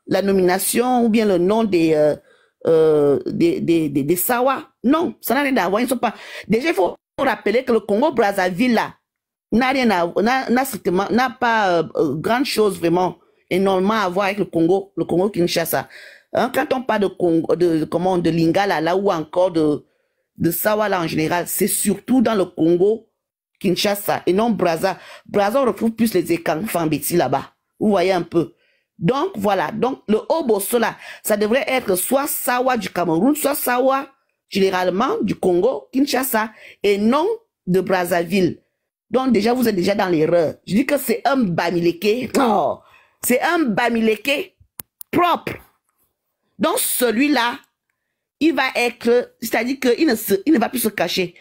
la nomination ou bien le nom des Sawa. Non, ça n'a rien à voir. Ils sont pas. Déjà, il faut rappeler que le Congo-Brazzaville, là, n'a pas grande chose vraiment énormément à voir avec le Congo-Kinshasa. Hein, quand on parle de Lingala, là, ou encore de Sawa, là, en général, c'est surtout dans le Congo-Kinshasa et non Brazza. Brazza, on retrouve plus les Ekang-Fambeti là-bas. Vous voyez un peu. Donc, voilà. Donc, le Oboso, là, ça devrait être soit Sawa du Cameroun, soit Sawa, généralement, du Congo-Kinshasa, et non de Brazzaville. Donc, déjà, vous êtes déjà dans l'erreur. Je dis que c'est un Bamileke. Oh, c'est un Bamileke propre. Donc, celui-là, il va être, c'est-à-dire qu'il ne va plus se cacher.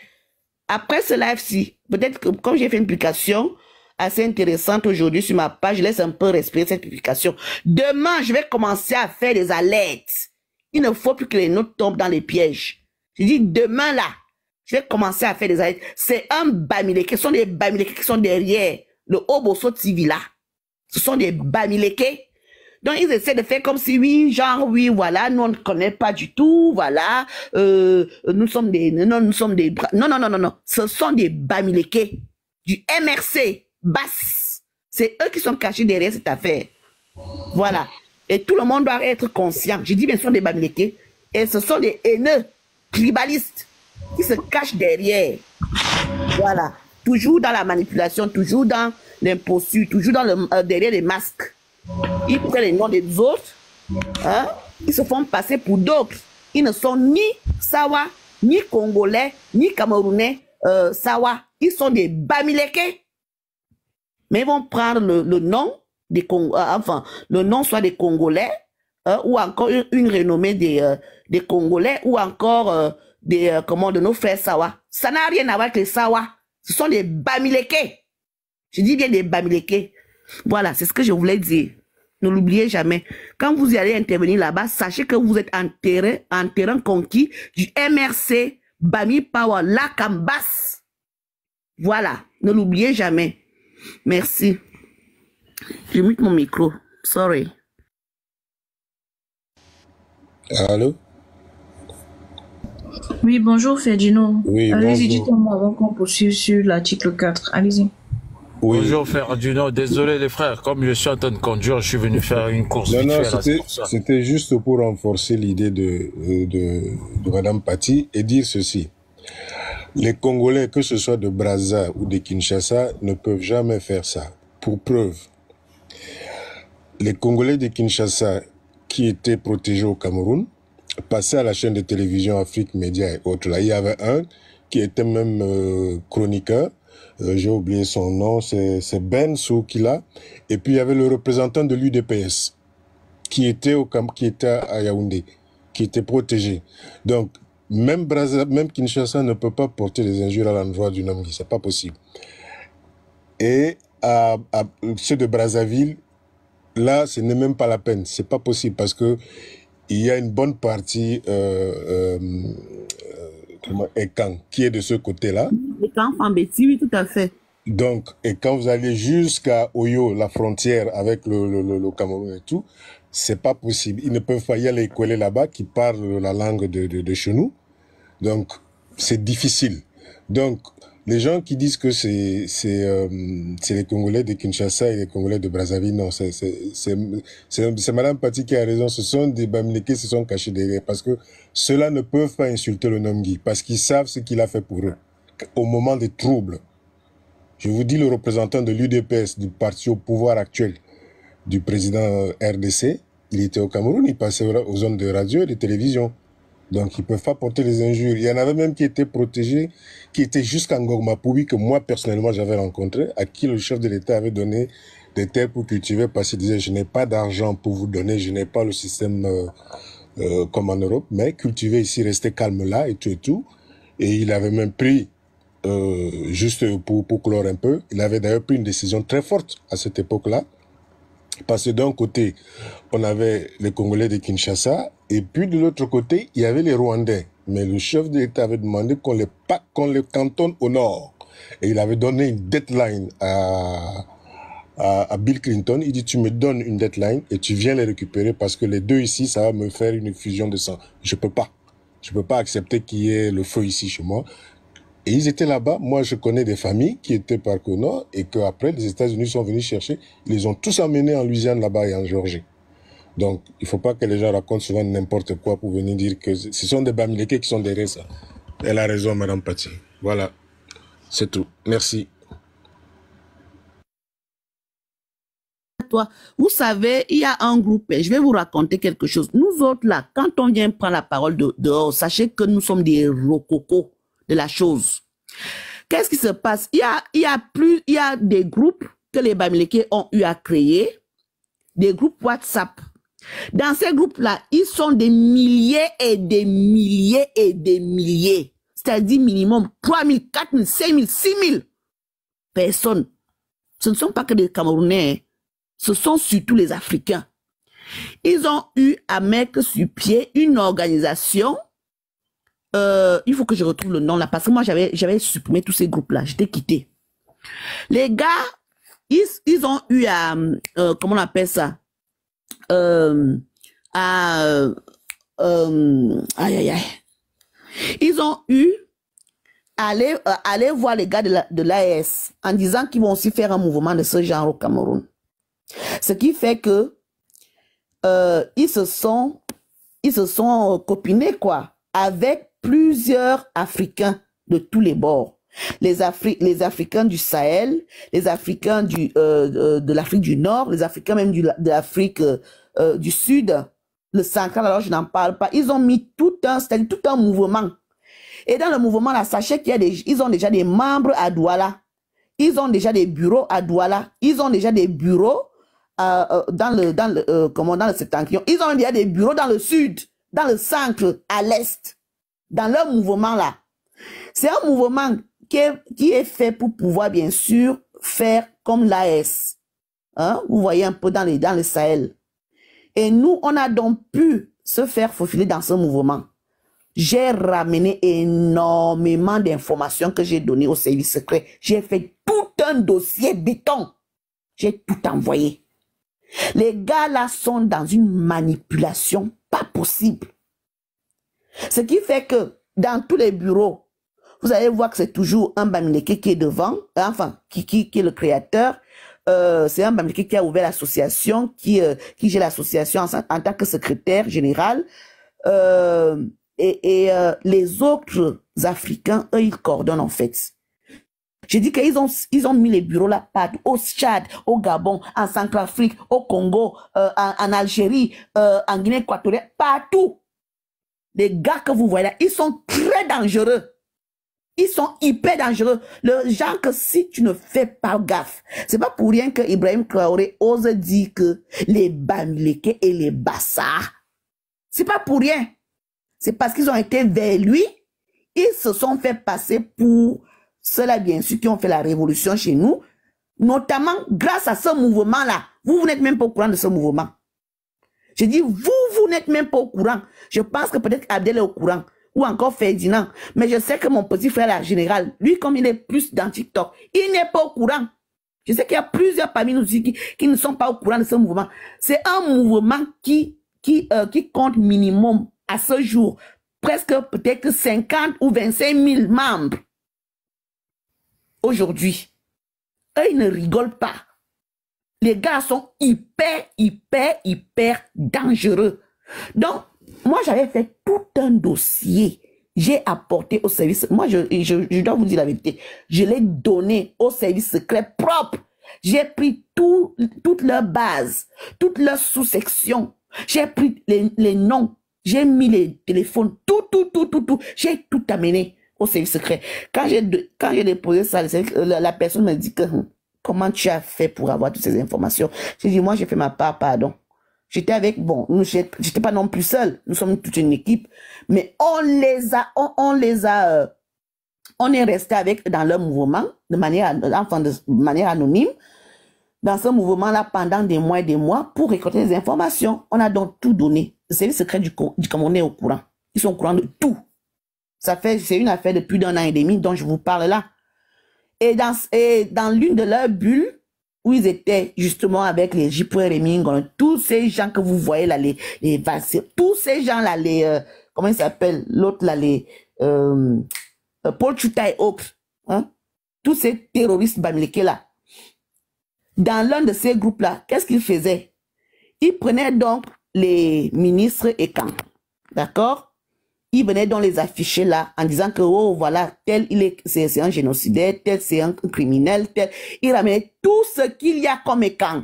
Après ce live-ci, peut-être que, comme j'ai fait une publication assez intéressante aujourd'hui sur ma page, je laisse un peu respirer cette publication. Demain, je vais commencer à faire des alertes. Il ne faut plus que les notes tombent dans les pièges. Je dis, demain, là, je vais commencer à faire des alertes. C'est un Bamileke. Ce sont des Bamileke qui sont derrière le Oboso TV, là. Ce sont des Bamileke. Donc, ils essaient de faire comme si, oui, genre, oui, voilà, nous, on ne connaît pas du tout, voilà, nous sommes des, non, nous sommes des, non, non, non, non, non, ce sont des Bamileke, du MRC, BAS. C'est eux qui sont cachés derrière cette affaire. Voilà. Et tout le monde doit être conscient. J'ai dit, bien sûr, des Bamileke, et ce sont des haineux, tribalistes, qui se cachent derrière. Voilà. Toujours dans la manipulation, toujours dans l'imposture, toujours dans derrière les masques. Ils prennent les noms des autres, hein? Ils se font passer pour d'autres. Ils ne sont ni Sawa, ni Congolais, ni Camerounais, Sawa. Ils sont des Bamileke. Mais ils vont prendre le nom des enfin, le nom soit des Congolais, ou encore une renommée des Congolais, ou encore de nos frères Sawa. Ça n'a rien à voir avec les Sawa. Ce sont des Bamileke. Je dis bien des Bamileke. Voilà, c'est ce que je voulais dire. Ne l'oubliez jamais. Quand vous allez intervenir là-bas, sachez que vous êtes en terrain conquis du MRC Bami Power, la Cambas. Voilà, ne l'oubliez jamais. Merci. Je mute mon micro. Sorry. Allô? Oui, bonjour Ferdinand. Oui, allez-y, dites-moi avant qu'on poursuive sur l'article 4. Allez-y. Oui. Bonjour Ferdinand, désolé les frères, comme je suis en train de conduire, je suis venu faire une course. Non, c'était juste pour renforcer l'idée de Madame Patti et dire ceci. Les Congolais, que ce soit de Brazza ou de Kinshasa, ne peuvent jamais faire ça. Pour preuve, les Congolais de Kinshasa qui étaient protégés au Cameroun passaient à la chaîne de télévision Afrique Média et autres. Là, il y avait un qui était même chroniqueur. J'ai oublié son nom, c'est Ben Soukila. Et puis il y avait le représentant de l'UDPS qui était à Yaoundé, qui était protégé. Donc même Kinshasa ne peut pas porter des injures à l'endroit du Namgi, c'est pas possible. Et ceux de Brazzaville, là, ce n'est même pas la peine, c'est pas possible parce que il y a une bonne partie Ekang qui est de ce côté-là. Ekang Fambeti, oui, tout à fait. Donc, et quand vous allez jusqu'à Oyo, la frontière avec le Cameroun et tout, c'est pas possible. Ils ne peuvent pas y aller coller là-bas qui parlent la langue de chez nous. Donc, c'est difficile. Donc, les gens qui disent que c'est les Congolais de Kinshasa et les Congolais de Brazzaville, non, c'est Madame Patti qui a raison. Ce sont des Bamileke qui se sont cachés derrière parce que ceux-là ne peuvent pas insulter le Namgi parce qu'ils savent ce qu'il a fait pour eux au moment des troubles. Je vous dis, le représentant de l'UDPS, du parti au pouvoir actuel, du président RDC, il était au Cameroun, il passait aux zones de radio et de télévision. Donc, ils ne peuvent pas porter les injures. Il y en avait même qui étaient protégés, qui étaient jusqu'à Ngogma Poubi, que moi, personnellement, j'avais rencontré, à qui le chef de l'État avait donné des terres pour cultiver, parce qu'il disait, je n'ai pas d'argent pour vous donner, je n'ai pas le système comme en Europe, mais cultivez ici, restez calme là, et tout et tout. Et il avait même pris, juste pour clore un peu, il avait d'ailleurs pris une décision très forte à cette époque-là, parce que d'un côté, on avait les Congolais de Kinshasa, et puis de l'autre côté, il y avait les Rwandais. Mais le chef de l'État avait demandé qu'on les cantonne au nord. Et il avait donné une deadline à Bill Clinton. Il dit, tu me donnes une deadline et tu viens les récupérer parce que les deux ici, ça va me faire une fusion de sang. Je peux pas. Je peux pas accepter qu'il y ait le feu ici chez moi. Et ils étaient là-bas. Moi, je connais des familles qui étaient par Nord et qu'après, les États-Unis sont venus chercher. Ils les ont tous amenés en Louisiane là-bas et en Géorgie. Donc, il faut pas que les gens racontent souvent n'importe quoi pour venir dire que ce sont des Bamileke qui sont derrière ça. Elle a raison, Madame Patti. Voilà. C'est tout. Merci. Toi, vous savez, il y a un groupe, et je vais vous raconter quelque chose. Nous autres, là, quand on vient prendre la parole dehors, sachez que nous sommes des rococos de la chose. Qu'est-ce qui se passe? Il y a des groupes que les Bamileke ont eu à créer, des groupes WhatsApp. Dans ces groupes-là, ils sont des milliers et des milliers et des milliers. C'est-à-dire minimum 3 000, 4 000, 5 000, 6 000 personnes. Ce ne sont pas que des Camerounais, hein. Ce sont surtout les Africains. Ils ont eu à mettre sur pied une organisation. Il faut que je retrouve le nom là, parce que moi, j'avais supprimé tous ces groupes-là. J'étais quitté. Les gars, ils ont eu à... comment on appelle ça? Aïe, aïe, aïe. Ils ont eu à aller voir les gars de l'AES en disant qu'ils vont aussi faire un mouvement de ce genre au Cameroun. Ce qui fait que ils se sont copinés quoi, avec plusieurs Africains de tous les bords. Les Africains du Sahel, les Africains de l'Afrique du Nord, les Africains même de l'Afrique du Sud, le central, alors je n'en parle pas. Ils ont mis tout un mouvement. Et dans le mouvement là, sachez qu'ils ont déjà des membres à Douala. Ils ont déjà des bureaux à Douala. Ils ont déjà des bureaux dans le septentrion. Ils ont déjà des bureaux dans le sud, dans le centre, à l'est. Dans leur mouvement là. C'est un mouvement qui est fait pour pouvoir, bien sûr, faire comme l'AS. Hein? Vous voyez un peu dans le Sahel. Et nous, on a donc pu se faire faufiler dans ce mouvement. J'ai ramené énormément d'informations que j'ai données au service secret. J'ai fait tout un dossier béton. J'ai tout envoyé. Les gars là sont dans une manipulation pas possible. Ce qui fait que dans tous les bureaux, vous allez voir que c'est toujours un Bamileke qui est devant, enfin, qui est le créateur. C'est un Bamileke qui a ouvert l'association, qui gère l'association en tant que secrétaire général. Les autres Africains, eux, ils coordonnent en fait. J'ai dit qu'ils ont mis les bureaux là partout, au Tchad, au Gabon, en Centrafrique, au Congo, en Algérie, en Guinée équatoriale, partout. Les gars que vous voyez là, ils sont très dangereux. Ils sont hyper dangereux. Le genre que si tu ne fais pas gaffe, c'est pas pour rien que Ibrahim Traoré ose dire que les Bamileke et les Bassars, c'est pas pour rien. C'est parce qu'ils ont été vers lui, ils se sont fait passer pour ceux-là, bien sûr, qui ont fait la révolution chez nous, notamment grâce à ce mouvement-là. Vous n'êtes même pas au courant de ce mouvement. Je dis, vous n'êtes même pas au courant. Je pense que peut-être Abdel est au courant, ou encore Ferdinand. Mais je sais que mon petit frère, la générale, lui, comme il est plus dans TikTok, il n'est pas au courant. Je sais qu'il y a plusieurs parmi nous qui ne sont pas au courant de ce mouvement. C'est un mouvement qui compte minimum à ce jour presque peut-être 50 ou 25 000 membres. Aujourd'hui, eux, ils ne rigolent pas. Les gars sont hyper dangereux. Donc, moi, j'avais fait tout un dossier. J'ai apporté au service. Moi, je dois vous dire la vérité. Je l'ai donné au service secret propre. J'ai pris toutes leurs bases, toutes leurs sous-sections. J'ai pris les noms. J'ai mis les téléphones. Tout. J'ai tout amené au service secret. Quand j'ai déposé ça, la personne me dit que comment tu as fait pour avoir toutes ces informations? J'ai dit, moi, j'ai fait ma part, pardon. J'étais avec, bon, j'étais pas non plus seul. Nous sommes toute une équipe. Mais on est resté avec dans leur mouvement, de manière anonyme, dans ce mouvement-là pendant des mois et des mois pour récolter des informations. On a donc tout donné. Le service secret du Cameroun est au courant. Ils sont au courant de tout. C'est une affaire de plus d'1 an et demi dont je vous parle là. Et dans l'une de leurs bulles, où ils étaient justement avec les Jipoué Remingon, tous ces gens que vous voyez là, les tous ces gens là, comment ils s'appellent, l'autre là, Paul Chuta et autres, hein, tous ces terroristes bamileke là, dans l'un de ces groupes là, qu'est-ce qu'ils faisaient? Ils prenaient donc les ministres et camps, d'accord? Ils venaient donc les afficher là en disant que, oh, voilà, tel c'est un génocidaire, tel c'est un criminel, tel. Ils ramenaient tout ce qu'il y a comme écan.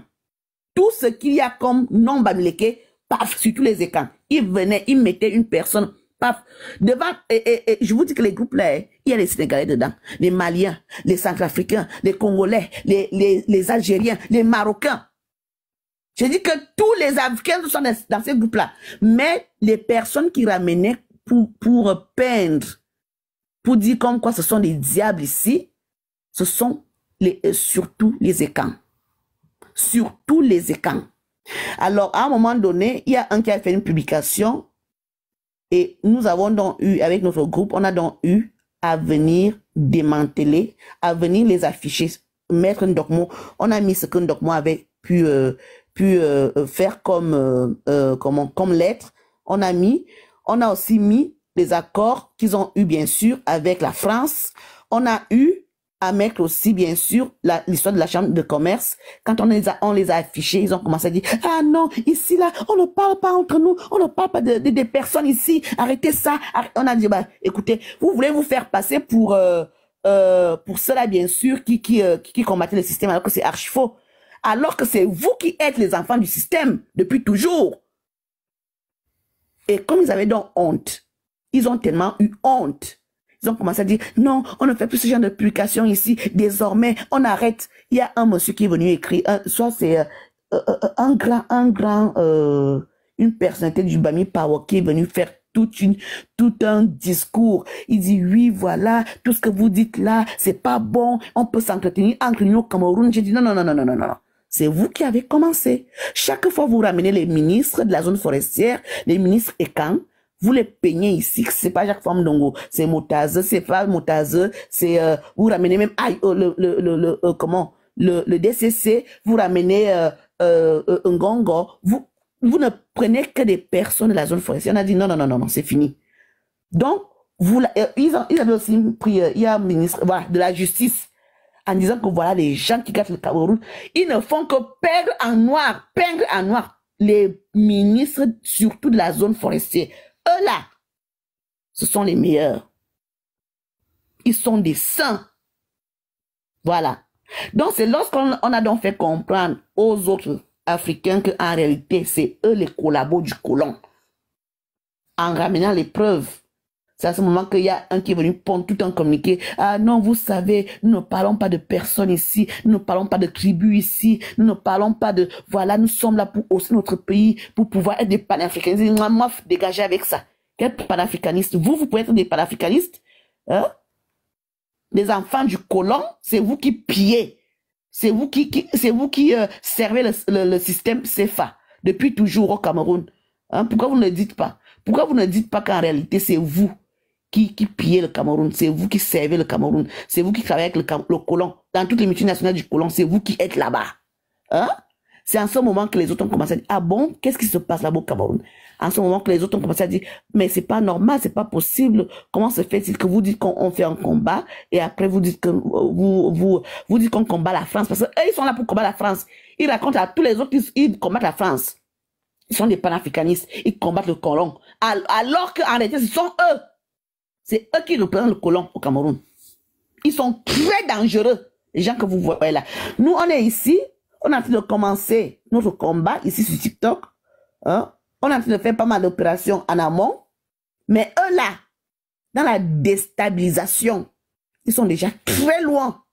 Tout ce qu'il y a comme non bamileke, paf, sur tous les écans. Ils venaient, ils mettaient une personne, paf, devant, et je vous dis que les groupes là, il y a les Sénégalais dedans, les Maliens, les Centrafricains, les Congolais, les Algériens, les Marocains. Je dis que tous les Africains sont dans ces groupes là. Mais les personnes qui ramenaient pour peindre, pour dire comme quoi ce sont des diables ici, ce sont surtout les écans. Surtout les écans. Alors, à un moment donné, il y a un qui a fait une publication et nous avons donc eu, avec notre groupe, on a donc eu à venir démanteler, à venir les afficher, mettre un document. On a mis ce qu'un document avait pu faire comme, comme lettre. On a aussi mis les accords qu'ils ont eu, bien sûr, avec la France. On a eu à mettre aussi, bien sûr, l'histoire de la chambre de commerce. Quand on les a affichés, ils ont commencé à dire, ah non, ici, là, on ne parle pas entre nous, on ne parle pas des personnes ici, arrêtez ça. On a dit, bah, écoutez, vous voulez vous faire passer pour ceux-là, bien sûr, qui combattaient le système, alors que c'est archi faux. Alors que c'est vous qui êtes les enfants du système, depuis toujours. Et comme ils avaient donc honte, ils ont tellement eu honte. Ils ont commencé à dire, non, on ne fait plus ce genre de publication ici. Désormais, on arrête. Il y a un monsieur qui est venu écrire, soit c'est une personnalité du Bami Power qui est venu faire tout un discours. Il dit, oui, voilà, tout ce que vous dites là, c'est pas bon. On peut s'entretenir entre nous au Cameroun. J'ai dit, non, non, non, non, non, non, non. C'est vous qui avez commencé. Chaque fois, vous ramenez les ministres de la zone forestière, les ministres ECAN, vous les peignez ici. C'est pas Jacques Famdongo, c'est Motaze, c'est pas Motaze, c'est, vous ramenez même, le DCC, vous ramenez, Ngongo, vous ne prenez que des personnes de la zone forestière. On a dit non, non, non, non, non, c'est fini. Donc, ils avaient aussi pris, il y a un ministre, voilà, de la justice, en disant que voilà, les gens qui gâtent le Cameroun, ils ne font que peindre en noir les ministres, surtout de la zone forestière. Eux là, ce sont les meilleurs. Ils sont des saints. Voilà. Donc c'est lorsqu'on a donc fait comprendre aux autres Africains qu'en réalité, c'est eux les collabos du colon. En ramenant les preuves. C'est à ce moment qu'il y a un qui est venu pondre tout un communiqué. Ah non, vous savez, nous ne parlons pas de personnes ici, nous ne parlons pas de tribus ici, nous ne parlons pas de... Voilà, nous sommes là pour hausser notre pays, pour pouvoir être des panafricanistes. Moi, dégagez avec ça. Quel panafricaniste? Vous pouvez être des panafricanistes? Hein? Les enfants du colon, c'est vous qui pillez. C'est vous qui servez le système CFA depuis toujours au Cameroun. Hein? Pourquoi vous ne le dites pas? Pourquoi vous ne dites pas qu'en réalité, c'est vous qui pillez le Cameroun, c'est vous qui servez le Cameroun, c'est vous qui travaillez avec le colon. Dans toutes les multinationales du colon, c'est vous qui êtes là-bas. Hein? C'est en ce moment que les autres ont commencé à dire, ah bon, qu'est-ce qui se passe là-bas au Cameroun? En ce moment que les autres ont commencé à dire, mais c'est pas normal, c'est pas possible. Comment se fait-il que vous dites qu'on fait un combat et après vous dites que vous dites qu'on combat la France? Parce qu'eux, ils sont là pour combattre la France. Ils racontent à tous les autres qu'ils combattent la France. Ils sont des panafricanistes. Ils combattent le colon. Alors qu'en réalité, ce sont eux. C'est eux qui représentent le colon au Cameroun. Ils sont très dangereux, les gens que vous voyez là. Nous, on est ici. On est en train de commencer notre combat ici sur TikTok. Hein? On est en train de faire pas mal d'opérations en amont. Mais eux là, dans la déstabilisation, ils sont déjà très loin.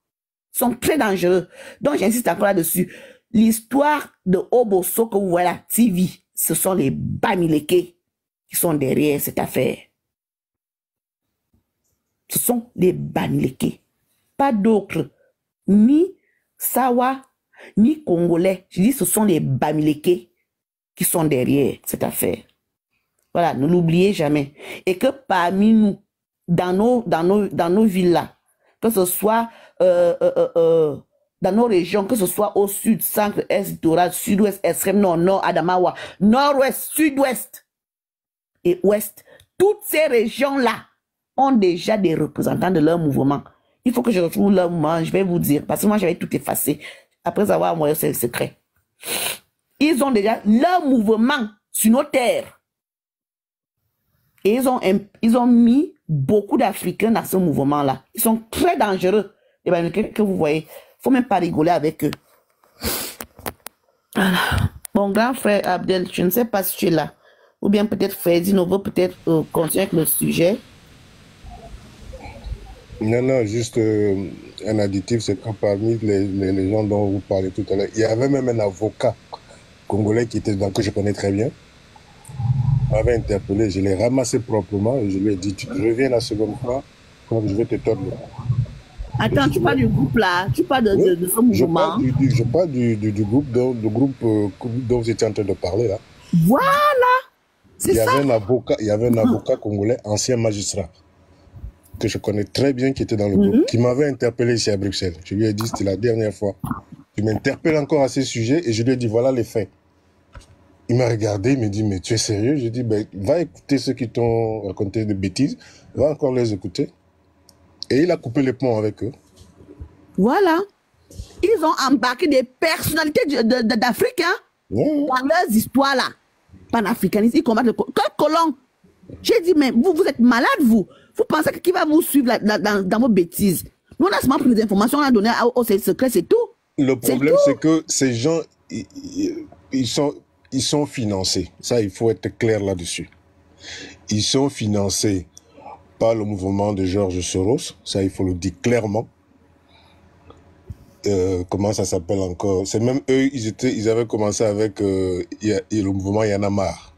Ils sont très dangereux. Donc, j'insiste encore là-dessus. L'histoire de Oboso que vous voyez à la TV, ce sont les Bamileke qui sont derrière cette affaire. Ce sont les Bamileke. Pas d'autres. Ni Sawa, ni Congolais. Je dis ce sont les Bamileke qui sont derrière cette affaire. Voilà, ne l'oubliez jamais. Et que parmi nous, dans nos villes là, que ce soit dans nos régions, que ce soit au sud, centre, est, littoral, sud-ouest, extrême nord, nord, Adamawa, nord-ouest, sud-ouest et ouest, toutes ces régions-là ont déjà des représentants de leur mouvement. Il faut que je retrouve leur mouvement, je vais vous dire, parce que moi j'avais tout effacé après avoir envoyé ce secret. Ils ont déjà leur mouvement sur nos terres. Et ils ont mis beaucoup d'Africains dans ce mouvement-là. Ils sont très dangereux. Et bien, que vous voyez, il ne faut même pas rigoler avec eux. Voilà. Mon grand frère Abdel, je ne sais pas si tu es là. Ou bien peut-être Fredino veut peut-être continuer avec le sujet. Non, juste un additif, c'est que parmi les gens dont vous parlez tout à l'heure, il y avait même un avocat congolais qui était que je connais très bien. M'avait interpellé, je l'ai ramassé proprement et je lui ai dit, tu reviens la seconde fois, je vais te tordre le cou. Attends, tu parles du groupe là, tu parles de ce mouvement. Je parle du groupe dont vous étiez en train de parler là. Voilà, c'est ça. Il y avait un avocat congolais, ancien magistrat, que je connais très bien, qui était dans le groupe, qui m'avait interpellé ici à Bruxelles. Je lui ai dit, c'était la dernière fois. Tu m'interpelles encore à ces sujets et je lui ai dit, voilà les faits. Il m'a regardé, il m'a dit, mais tu es sérieux? J'ai dit, ben, va écouter ceux qui t'ont raconté des bêtises, va encore les écouter. Et il a coupé les ponts avec eux. Voilà. Ils ont embarqué des personnalités d'Afrique dans leurs histoires là. Panafricanistes, ils combattent le colon. J'ai dit, mais vous êtes malade, vous. Vous pensez que qui va vous suivre dans vos bêtises? Nous, on a seulement pris des informations, on a donné au secret, c'est tout. Le problème, c'est que ces gens, ils sont financés. Ça, il faut être clair là-dessus. Ils sont financés par le mouvement de George Soros. Ça, il faut le dire clairement. Comment ça s'appelle encore? C'est même eux, ils avaient commencé avec le mouvement Y en a marre.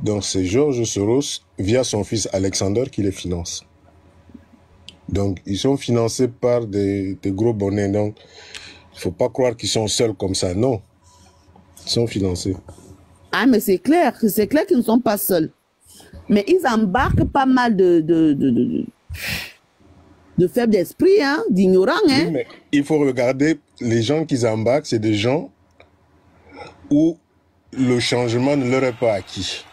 Donc, c'est George Soros, via son fils Alexander, qui les finance. Donc, ils sont financés par des gros bonnets. Donc, il ne faut pas croire qu'ils sont seuls comme ça. Non. Ils sont financés. Ah, mais c'est clair qu'ils ne sont pas seuls. Mais ils embarquent pas mal de faibles d'esprit, hein, d'ignorants. Hein. Oui, mais il faut regarder, les gens qu'ils embarquent, c'est des gens où le changement ne leur est pas acquis.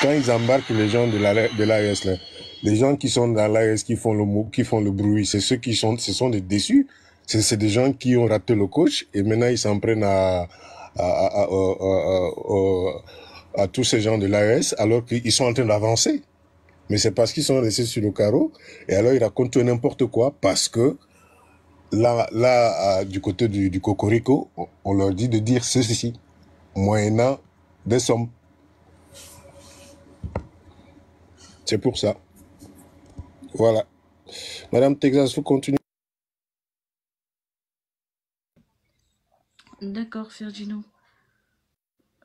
Quand ils embarquent les gens de l'AES, les gens qui sont dans l'AES, qui font le bruit, c'est ceux ce sont des déçus. C'est des gens qui ont raté le coach et maintenant ils s'en prennent à tous ces gens de l'AES alors qu'ils sont en train d'avancer. Mais c'est parce qu'ils sont restés sur le carreau et alors ils racontent n'importe quoi parce que là du côté du Cocorico, on leur dit de dire ceci, moyennant des sommes. C'est pour ça. Voilà. Madame Texas, vous continuez. D'accord, Fergino.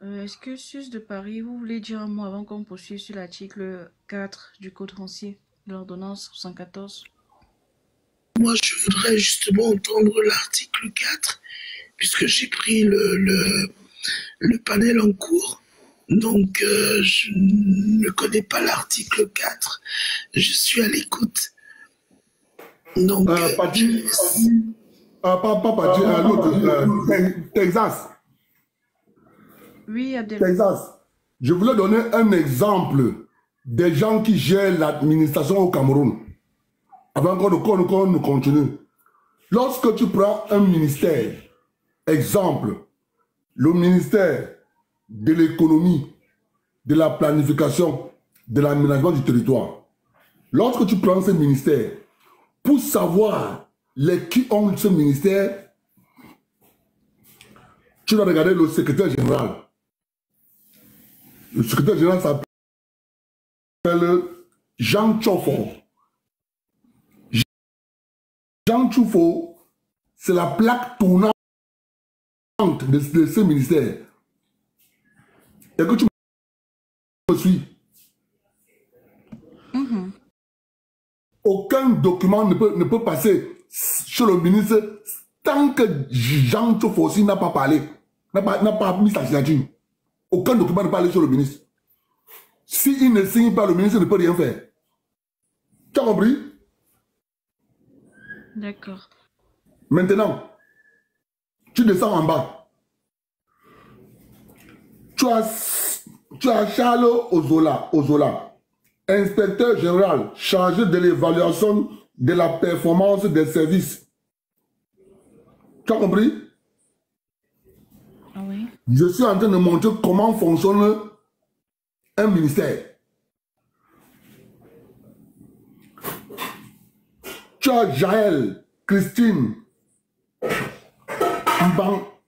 Est-ce que Sus de Paris, vous voulez dire un mot avant qu'on poursuive sur l'article 4 du Code foncier, de l'ordonnance 114? Moi, je voudrais justement entendre l'article 4, puisque j'ai pris le panel en cours. Donc, je ne connais pas l'article 4. Je suis à l'écoute. Donc, Texas. Oui, Abdel. Texas. Je voulais donner un exemple des gens qui gèrent l'administration au Cameroun. Avant qu'on nous continue. Lorsque tu prends un ministère, exemple, le ministère de l'économie, de la planification, de l'aménagement du territoire. Lorsque tu prends ce ministère, pour savoir qui ont ce ministère, tu dois regarder le secrétaire général. Le secrétaire général s'appelle Jean Tchofo. Jean Tchofo, c'est la plaque tournante de ce ministère. Et que tu me suis. Aucun document ne peut passer chez le ministre tant que Jean Tchofo n'a pas parlé, n'a pas mis sa signature. Aucun document ne peut aller sur le ministre. S'il ne signe pas, le ministre ne peut rien faire. Tu as compris? D'accord. Maintenant, tu descends en bas. Tu as Charles Ozola, inspecteur général chargé de l'évaluation de la performance des services. Tu as compris? Ah oui. Je suis en train de montrer comment fonctionne un ministère. Tu as Jaël, Christine,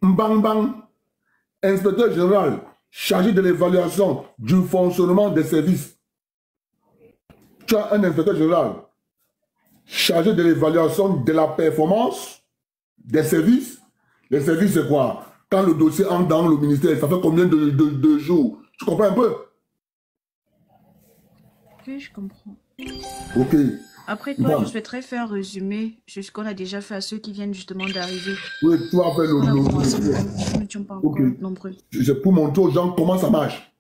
Mbang, inspecteur général chargé de l'évaluation du fonctionnement des services. Tu as un inspecteur général chargé de l'évaluation de la performance des services. Les services, c'est quoi? Quand le dossier entre dans le ministère, ça fait combien de jours? Tu comprends un peu? Oui, je comprends. Ok. Après toi, Bon. je souhaiterais faire un résumé sur ce qu'on a déjà fait à ceux qui viennent justement d'arriver. Oui, tu vas faire On a commencé, le... nous n'étions pas encore Ok. nombreux. C'est pour montrer aux gens comment ça marche.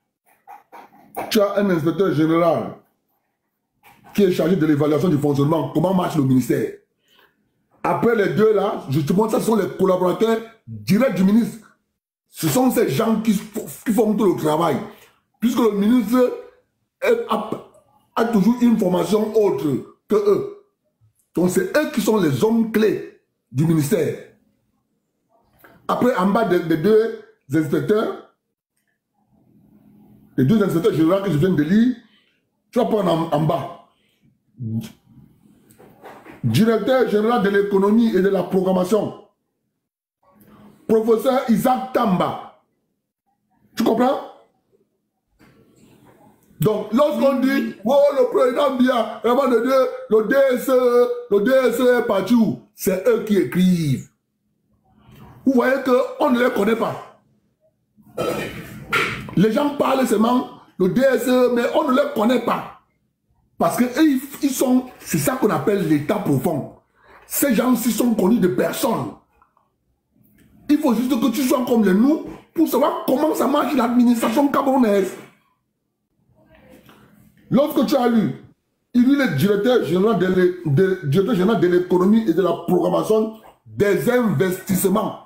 Tu as un inspecteur général qui est chargé de l'évaluation du fonctionnement, comment marche le ministère. Après les deux là, justement, ce sont les collaborateurs directs du ministre. Ce sont ces gens qui font tout le travail. Puisque le ministre a toujours une formation autre que eux. Donc c'est eux qui sont les hommes clés du ministère. Après, en bas des deux inspecteurs, les deux inspecteurs généraux que je viens de lire, tu vas prendre en bas. Directeur général de l'économie et de la programmation, professeur Isaac Tamba. Tu comprends? Donc, lorsqu'on dit, oh, le président Biya, vraiment le DSE est parti où? C'est eux qui écrivent. Vous voyez qu'on ne les connaît pas. Les gens parlent seulement le DSE, mais on ne les connaît pas. Parce que ils sont, c'est ça qu'on appelle l'état profond. Ces gens-ci sont connus de personne. Il faut juste que tu sois comme les nous pour savoir comment ça marche l'administration camerounaise. Lorsque tu as lu, il est le directeur général de l'économie et de la programmation des investissements.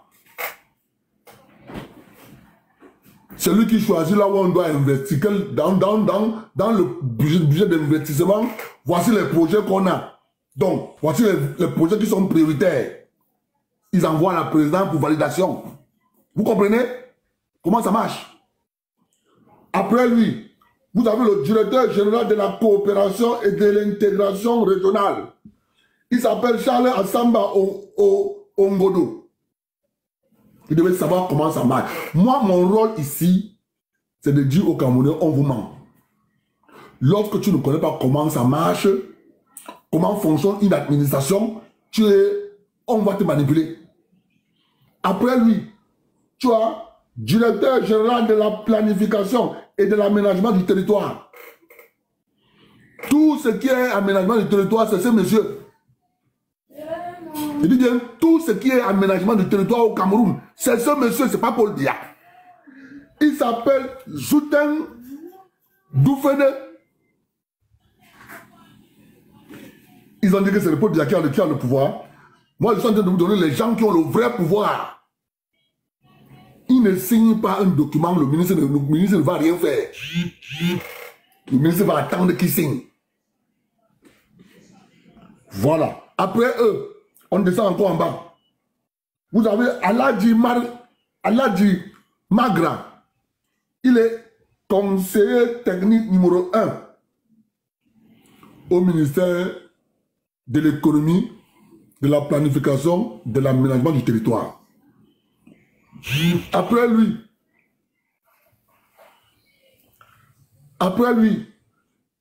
C'est lui qui choisit là où on doit investir. Dans le budget d'investissement, voici les projets qu'on a. Donc, voici les projets qui sont prioritaires. Ils envoient à la présidente pour validation. Vous comprenez comment ça marche? Après lui, vous avez le directeur général de la coopération et de l'intégration régionale. Il s'appelle Charles Assamba Ongodo. Il devait savoir comment ça marche. Moi, mon rôle ici, c'est de dire aux Camerounais, on vous ment. Lorsque tu ne connais pas comment ça marche, comment fonctionne une administration, on va te manipuler. Après lui, tu as directeur général de la planification et de l'aménagement du territoire. Tout ce qui est aménagement du territoire, c'est ce monsieur. Je dis bien, tout ce qui est aménagement du territoire au Cameroun, c'est ce monsieur, c'est pas Paul Biya. Il s'appelle Zouten Doufene. Ils ont dit que c'est le Paul Biya qui a le pouvoir. Moi, je suis en train de vous donner les gens qui ont le vrai pouvoir. Il ne signe pas un document, le ministre ne va rien faire. Le ministre va attendre qu'il signe. Voilà. Après eux, on descend encore en bas. Vous avez Aladji Magra. Il est conseiller technique numéro 1 au ministère de l'économie, de la planification, de l'aménagement du territoire. Après lui,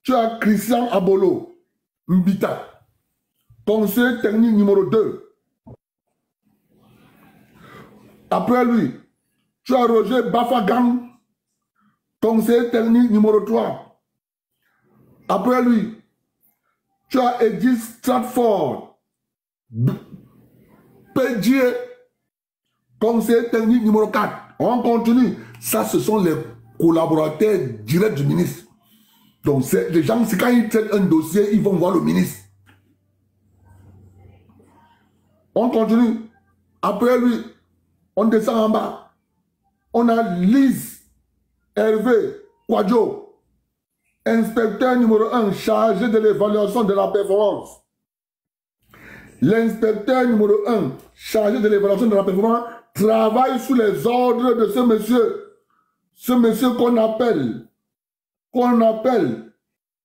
tu as Christian Abolo Mbita, conseiller technique numéro 2. Après lui, tu as Roger Bafagang, conseiller technique numéro 3. Après lui, tu as Edith Stratford, Pédier, conseiller technique numéro 4. On continue. Ça, ce sont les collaborateurs directs du ministre. Donc, les gens, c'est quand ils traitent un dossier, ils vont voir le ministre. On continue. Après lui, on descend en bas. On a Lise Hervé Kwadjo, inspecteur numéro 1 chargé de l'évaluation de la performance. L'inspecteur numéro 1 chargé de l'évaluation de la performance travaille sous les ordres de ce monsieur. Ce monsieur qu'on appelle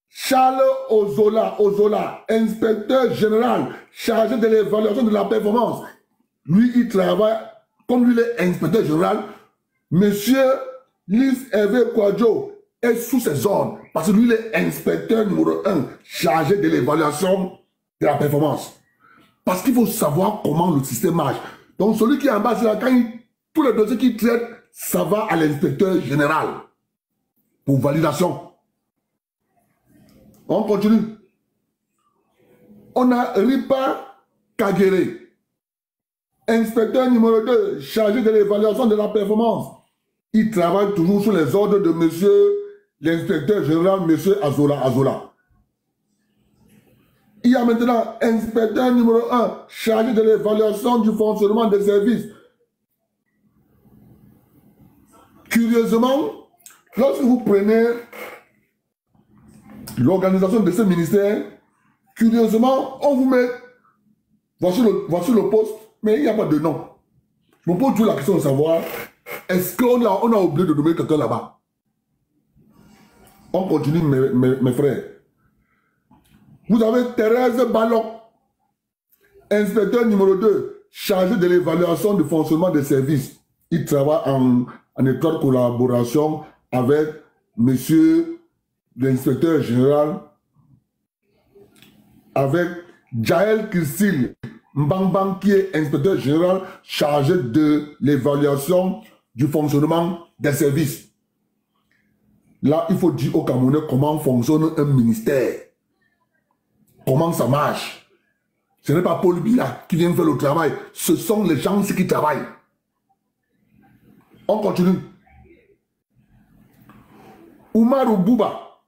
Charles Ozola, inspecteur général chargé de l'évaluation de la performance. Lui, il travaille, comme lui, il est inspecteur général. Monsieur Lise Hervé Kwadjo est sous ses ordres parce que lui, il est inspecteur numéro 1 chargé de l'évaluation de la performance. Parce qu'il faut savoir comment le système marche. Donc, celui qui est en bas, c'est là, quand tous les dossiers qu'il traite, ça va à l'inspecteur général pour validation. On continue. On a Ripa Kagere, inspecteur numéro 2, chargé de l'évaluation de la performance. Il travaille toujours sous les ordres de monsieur l'inspecteur général, monsieur Azola. Il y a maintenant inspecteur numéro 1, chargé de l'évaluation du fonctionnement des services. Curieusement, lorsque vous prenez l'organisation de ce ministère, curieusement, on vous met, voici le poste, mais il n'y a pas de nom. Je me pose toujours la question de savoir, est-ce qu'on a oublié de nommer quelqu'un là-bas? On continue, mes frères. Vous avez Thérèse Ballon, inspecteur numéro 2, chargé de l'évaluation du fonctionnement des services. Il travaille en étroite collaboration avec monsieur l'inspecteur général, avec Jaël Christine Mbang, qui est inspecteur général chargé de l'évaluation du fonctionnement des services. Là, il faut dire aux Camerounais comment fonctionne un ministère. Comment ça marche? Ce n'est pas Paul Biya qui vient faire le travail. Ce sont les gens qui travaillent. On continue. Oumarou Bouba,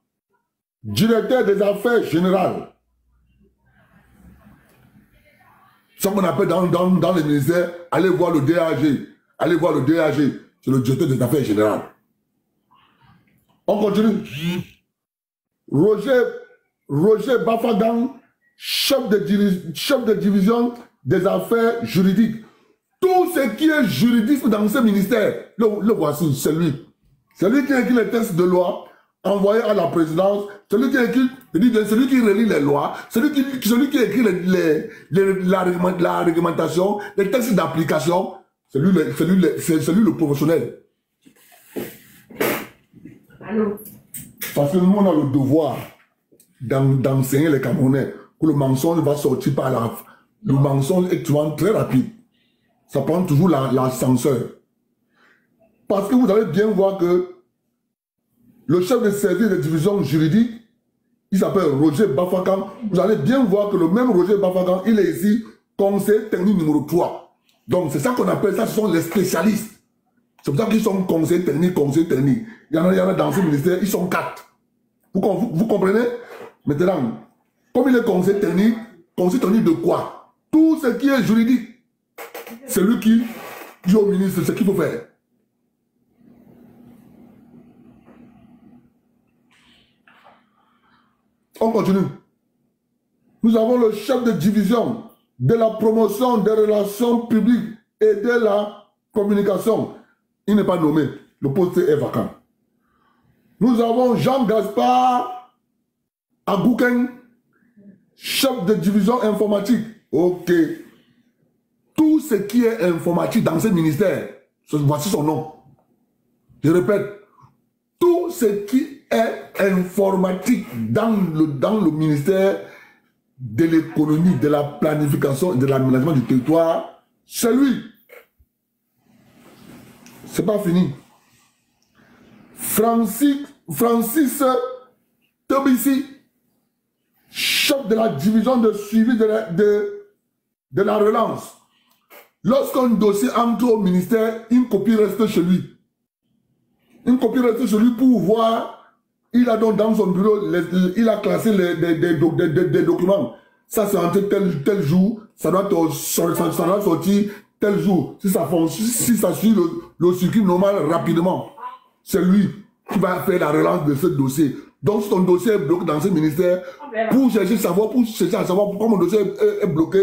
directeur des affaires générales. Ce qu'on appelle dans le ministère, allez voir le DAG. Allez voir le DAG. C'est le directeur des affaires générales. On continue. Roger Bafagan, chef de division des affaires juridiques. Tout ce qui est juridisme dans ce ministère, le voici, c'est lui. C'est lui qui écrit les textes de loi envoyés à la présidence, celui qui relit les lois, celui qui écrit la réglementation, les textes d'application, c'est lui le professionnel. Allô? Parce que nous, on a le devoir d'enseigner les Camerounais que le mensonge va sortir par là. Le mensonge est souvent très rapide. Ça prend toujours l'ascenseur. Parce que vous allez bien voir que le chef de service de division juridique, il s'appelle Roger Bafakan. Vous allez bien voir que le même Roger Bafakan, il est ici conseiller technique numéro 3. Donc c'est ça qu'on appelle ça, ce sont les spécialistes. C'est pour ça qu'ils sont conseillers techniques. Il y en a dans ce ministère, ils sont 4. Vous comprenez? Maintenant, comme il est conseiller technique de quoi? Tout ce qui est juridique, c'est lui qui dit au ministre ce qu'il faut faire. On continue. Nous avons le chef de division de la promotion des relations publiques et de la communication. Il n'est pas nommé. Le poste est vacant. Nous avons Jean-Gaspard Agouken, chef de division informatique. Ok. Tout ce qui est informatique dans ce ministère, voici son nom. Je répète. Tout ce qui est informatique dans le ministère de l'économie, de la planification et de l'aménagement du territoire, c'est lui. C'est pas fini. Francis Tobissi, chef de la division de suivi de la relance. Lorsqu'un dossier entre au ministère, une copie reste chez lui. Une copie reste chez lui pour voir. Il a donc dans son bureau, il a classé des documents. ça c'est entré tel jour, ça doit sortir tel jour. Si ça suit le circuit normal rapidement, c'est lui qui va faire la relance de ce dossier. Donc si ton dossier est bloqué dans ce ministère, pour chercher à savoir pourquoi mon dossier est bloqué,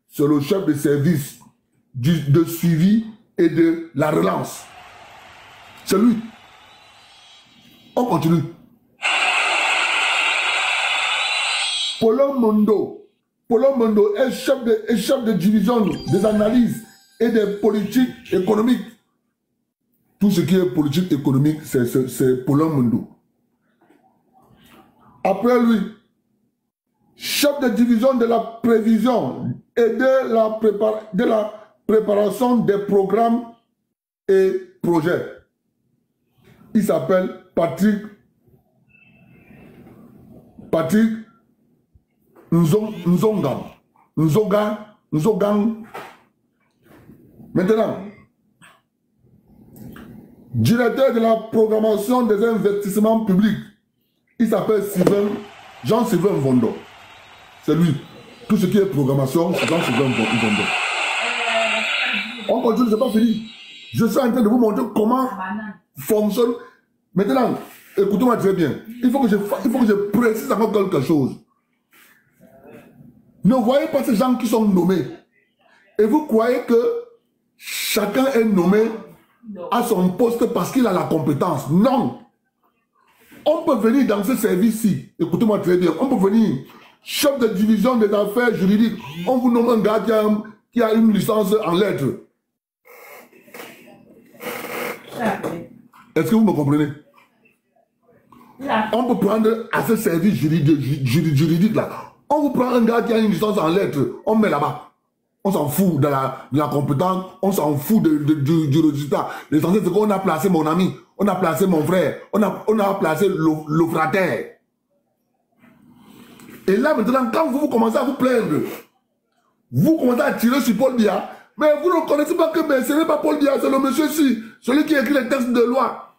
c'est le chef de service de suivi et de la relance. C'est lui. On continue. Polo Mondo est chef de division des analyses et des politiques économiques. Tout ce qui est politique économique, c'est Polo Mondo. Après lui, chef de division de la prévision et de la préparation des programmes et projets. Il s'appelle Patrick Nzongang. Maintenant, directeur de la programmation des investissements publics. Il s'appelle Jean-Sylvain Vondo. C'est lui. Tout ce qui est programmation, c'est Jean-Sylvain Vondo. On continue, c'est pas fini. Je suis en train de vous montrer comment fonctionne. Maintenant, écoutez-moi très bien. Il faut que je précise encore quelque chose. Ne voyez pas ces gens qui sont nommés. Et vous croyez que chacun est nommé à son poste parce qu'il a la compétence. Non. On peut venir dans ce service-ci. Écoutez-moi très bien. On peut venir chef de division des affaires juridiques. On vous nomme un gars qui a une licence en lettres. Est-ce que vous me comprenez? On peut prendre à ce service juridique là. On vous prend un gars qui a une licence en lettres. On met là-bas. On s'en fout de la compétence. On s'en fout du résultat. L'essentiel c'est qu'on a placé mon ami. On a placé mon frère. On a placé le frater. Et là maintenant, quand vous commencez à vous plaindre, vous commencez à tirer sur Paul Biya, mais vous ne connaissez pas que ce n'est pas Paul Biya, c'est le monsieur-ci, celui qui écrit les textes de loi.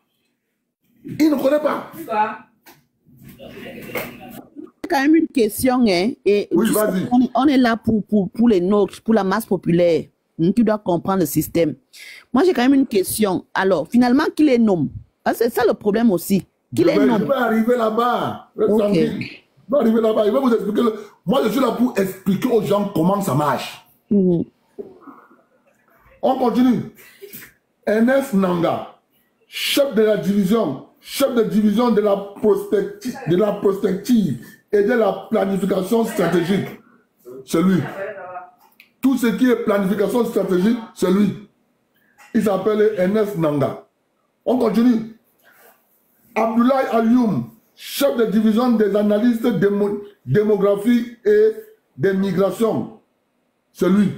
Il ne connaît pas. C'est quand même une question, hein, et oui, vas-y. On est là pour les nôtres, pour la masse populaire. Tu dois comprendre le système. Moi, j'ai quand même une question. Alors, finalement, qui les nomme? C'est ça le problème aussi. Qui les nomme? Je vais arriver là-bas. Okay. Je vais arriver là-bas. Je vais vous expliquer. Moi, je suis là pour expliquer aux gens comment ça marche. On continue. Ernest Nanga, chef de la division de la prospective et de la planification stratégique. C'est lui. Tout ce qui est planification stratégique, c'est lui. Il s'appelle Ernest Nanga. On continue. Abdoulaye Alioum, chef de division des analystes démographiques et des migrations. C'est lui.